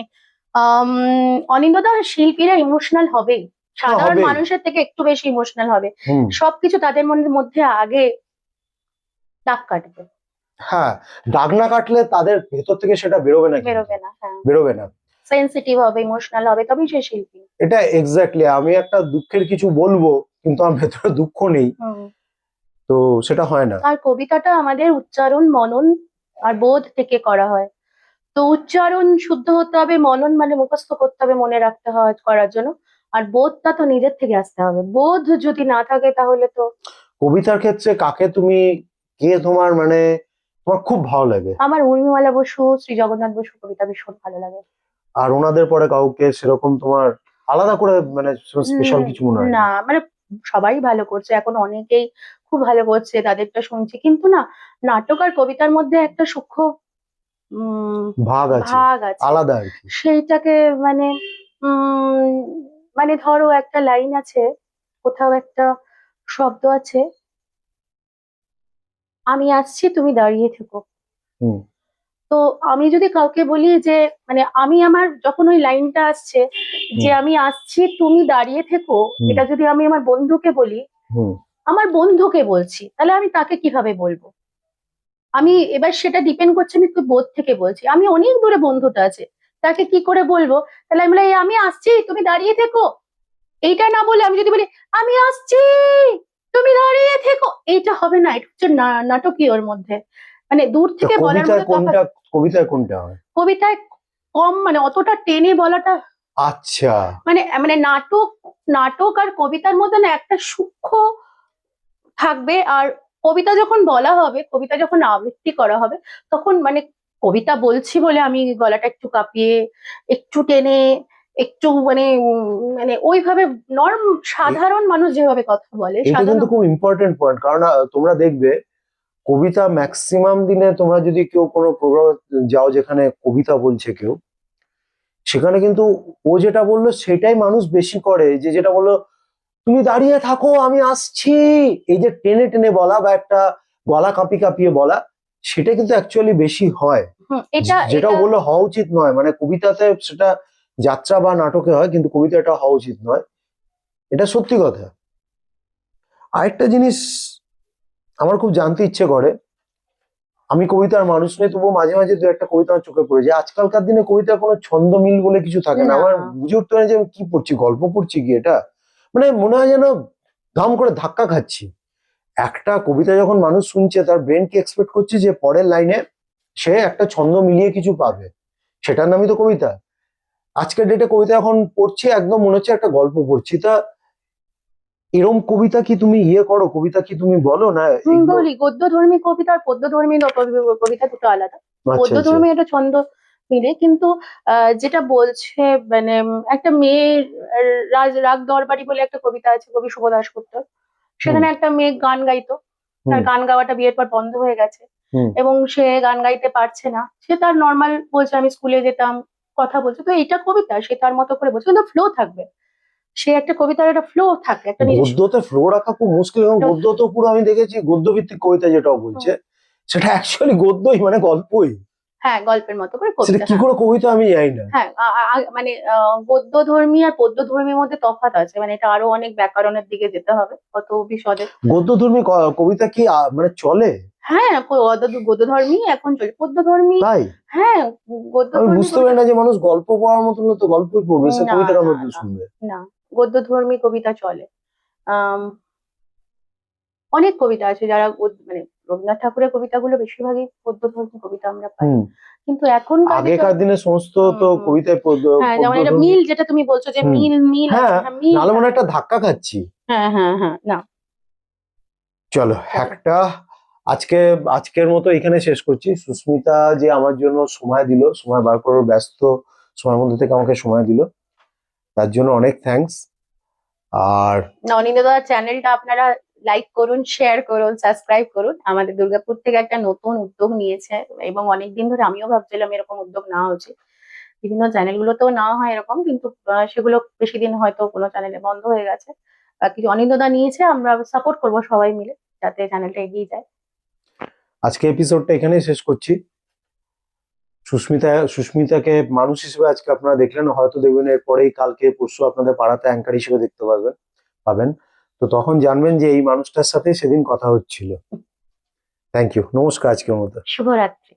অনিন্দ্যদা, শিল্পীরা ইমোশনাল হবেই, হ্যাঁ, সাধারণ হবেই। মানুষের থেকে একটু বেশি ইমোশনাল হবে। হুম। সবকিছু তাদের মনের মধ্যে আগে দাগ কাটবে। হ্যাঁ, দাগ না কাটলে তাদের ভেতর থেকে সেটা বেরোবে না, কিন্তু বেরোবে না, হ্যাঁ। বেরোবে না। সেন্সিটিভ হবে, ইমোশনাল হবে, তবেই সে শিল্পী। এটা এক্স্যাক্টলি, আমি একটা দুঃখের কিছু বলবো কিন্তু আমার ভেতরে দুঃখ নেই, হুম। তো সেটা হয় না। আর কবিতাটা আমাদের উচ্চারণ, মনন আর বোধ থেকে করা হয়। তো উচ্চারণ শুদ্ধ হতে হবে, মনন মানে মুখস্থ করতে হবে, মনে রাখতে হয় করার জন্য। আর বোধটা তো নিজের থেকে আসতে হবে। বোধ যদি না থাকে তাহলে তো। কবিতার ক্ষেত্রে কাকে তুমি, কে তোমার মানে তোমার খুব ভালো লাগে? আমার উর্মিমালা বসু, শ্রী জগন্নাথ বসু কবিতা ভীষণ ভালো লাগে। আর ওনাদের পরে কাউকে সেরকম তোমার আলাদা করে মানে স্পেশাল কিছু মনে হয় না? না মানে সবাই ভালো করছে এখন, অনেকেই খুব ভালো করছে, তাদেরটা শুনছি, কিন্তু না, নাটক আর কবিতার মধ্যে একটা সূক্ষ্ম উম ভাগ আছে, ভাগ আছে। আলাদা আর কি। সেইটাকে মানে উম মানে ধরো একটা লাইন আছে, কোথাও একটা শব্দ আছে, আমি আসছি তুমি দাঁড়িয়ে থেকো। হুম তো আমি যদি কাউকে বলি যে মানে আমি আমার যখন ওই লাইনটা আসছে যে হুম আমি আসছি তুমি দাঁড়িয়ে থেকো, হুম এটা যদি আমি আমার বন্ধুকে বলি, হুম। আমার বন্ধুকে বলছি, তাহলে আমি তাকে কিভাবে বলবো? আমি এবার সেটা ডিপেন্ড করছে আমি তুই বোধ থেকে বলছি, আমি অনেক দূরে বন্ধুটা আছে, তাকে কি করে বলবো? তাহলে আমি বলি, "এই আমি আসছি তুমি দাঁড়িয়ে থেকো", এইটা না বলে আমি যদি বলি আমি আসছি তুমি দাঁড়িয়ে থেকো, এইটা হবে না। এটা হচ্ছে নাটকীয় ওর মধ্যে, মানে দূর তা থেকে বলার কবিতায় মধ্যে তফাৎ। কোনটা, কবিতায় কোনটা হয়? কবিতায় কম মানে অতটা টেনে বলাটা, আচ্ছা। মানে মানে নাটক আর কবিতার মধ্যে না একটা সূক্ষ্ম থাকবে। আর কবিতা যখন বলা হবে, কবিতা যখন আবৃত্তি করা হবে, তখন মানে কবিতা বলছি বলে আমি গলাটা একটু কাঁপিয়ে, একটু টেনে, একটু মানে মানে ওইভাবে সাধারণ মানুষ যেভাবে কথা বলে, এটা কিন্তু সাধারণ। খুব ইম্পর্টেন্ট পয়েন্ট, কারণ তোমরা দেখবে কবিতা ম্যাক্সিমাম দিনে, তোমরা যদি কেউ কোনো প্রোগ্রামে যাও যেখানে কবিতা বলছে কেউ, সেখানে কিন্তু ও যেটা বললো সেটাই মানুষ বেশি করে, যে যেটা বললো তুমি দাঁড়িয়ে থাকো আমি আসছি, এই যে টেনে টেনে বলা বা একটা গলা কাঁপিয়ে কাঁপিয়ে বলা, সেটা কিন্তু অ্যাকচুয়ালি বেশি হয়। এটা যেটাও এটা বললে হওয়া উচিত নয়, মানে কবিতাতে সেটা যাত্রা বা নাটকে হয়, কিন্তু কবিতাটা হওয়া উচিত নয়, এটা সত্যি কথা। আরেকটা জিনিস আমার খুব জানতে ইচ্ছে করে, আমি কবিতার মানুষ নই, তবুও মাঝে মাঝে দু একটা কবিতা আমার চোখে পড়ে যায়। আজকালকার দিনে কবিতার কোনো ছন্দ মিল বলে কিছু থাকে না, না। আমার বুঝে উঠতে পারে যে আমি কি পড়ছি, গল্প পড়ছি কি এটা, মানে মনে হয় যেন ধাম করে ধাক্কা খাচ্ছি। একটা কবিতা যখন মানুষ শুনছে, তার ব্রেন কি এক্সপেক্ট করছে যে পরের লাইনে সে একটা ছন্দ মিলিয়ে কিছু পাবে, সেটার নামই তো কবিতা। আজকের ডেটে কবিতা এখন পড়ছি, একদম মনে হচ্ছে একটা গল্প পড়ছি। তা এরম কবিতা কি তুমি করো, কবিতা কি তুমি বলো না এগুলো? বলি, গদ্যধর্মী কবিতা আর পদ্যধর্মী কবিতা দুটো আলাদা। আচ্ছা আচ্ছা। পদ্যধর্মী একটা ছন্দ মিলে, কিন্তু যেটা বলছে মানে একটা মেয়ের রাগ দরবারি বলে একটা কবিতা আছে কবি শুভ দাশগুপ্তর। হুম সেখানে একটা মেয়ে গান গাইতো, তার হুম গান গাওয়াটা বিয়ের পর বন্ধ হয়ে গেছে হুম এবং সে গান গাইতে পারছে না। সে তার নর্মাল বলছে আমি স্কুলে যেতাম, কথা বলছে, তো এটা কবিতা, সে তার মতো করে বলছে, কিন্তু ফ্লো থাকবে। সে একটা কবিতার একটা ফ্লো থাকে, একটা নিজস্ব। গদ্যতে ফ্লো রাখা খুব মুশকিল, এবং গদ্য তো পুরো আমি দেখেছি গদ্য ভিত্তিক কবিতা যেটাও বলছে, সেটা অ্যাকচুয়ালি গদ্যই, মানে গল্পই। হ্যাঁ, গল্পের মতো করে সেটা কবিতা, কি হ্যাঁ। করে কবিতা আমি জানি না। হ্যাঁ, মানে গদ্যধর্মী আর পদ্যধর্মীর মধ্যে তফাৎ আছে, মানে এটা আরো অনেক ব্যাকরণের দিকে যেতে হবে, কত বিশদে। গদ্যধর্মী কবিতা কি মানে চলে? হ্যাঁ, গদ্যধর্মী এখন চলে, পদ্যধর্মী। তাই হ্যাঁ, আমি গদ্যধর্মী বুঝতে পারি কবিতা। না যে মানুষ গল্প পড়ার মতন হলে তো গল্পই পড়বে, সে না, কবিতা কেন না, না, শুনবে? না, গদ্যধর্মী কবিতা চলে। আম, অনেক কবিতা আছে যারা মানে রবীন্দ্রনাথ ঠাকুরের কবিতাগুলো বেশিরভাগই পদ্যধর্মী কবিতা আমরা পাই। হুম। কিন্তু এখনকার যেটা, আগেকার দিনে সমস্ত তো হুম, কবিতায় হ্যাঁ, যেমন এটা পদ্যধর্মী। মিল, যেটা তুমি বলছো যে হুম। মিল মিল আছে, হ্যাঁ, হ্যাঁ মিল নাহলে মনে হয় থাকে। একটা ধাক্কা খাচ্ছি। হ্যাঁ, হ্যাঁ, হ্যাঁ, না, চলো চলো। একটা, আজকে আজকের মতো এখানে শেষ করছি। সুস্মিতা যে আমার জন্য সময় দিল, সময় বার করে ওর ব্যস্ত সময়ের মধ্যে থেকে আমাকে সময় দিল, তার জন্য অনেক থ্যাঙ্কস। আর ননিদাদার চ্যানেলটা আপনারা লাইক করুন, শেয়ার করুন, সাবস্ক্রাইব করুন। আমাদের দুর্গাপুর থেকে একটা নতুন উদ্যোগ নিয়েছে, এবং অনেকদিন ধরে আমিও ভাবছিলাম এরকম উদ্যোগ নেওয়া উচিত। বিভিন্ন চ্যানেলগুলোতেও নেওয়া হয় এরকম, কিন্তু সেগুলো বেশি দিন হয়তো কোনো চ্যানেলে বন্ধ হয়ে গেছে। কিছু অনিন্দদা নিয়েছে, আমরা সাপোর্ট করবো সবাই মিলে যাতে চ্যানেলটা এগিয়ে যায়। আজকে এপিসোডটা এখানেই শেষ করছি। সুস্মিতাকে মানুষ হিসেবে আজকে আপনারা দেখলেন, হয়তো দেখবেন এরপরেই কালকে পরশু আপনাদের পাড়াতে অ্যাঙ্কার হিসেবে দেখতে পাবেন। তো তখন জানবেন যে এই মানুষটার সাথে সেদিন কথা হচ্ছিল। থ্যাংক ইউ, নমস্কার, আজকের মতো। শুভরাত্রি।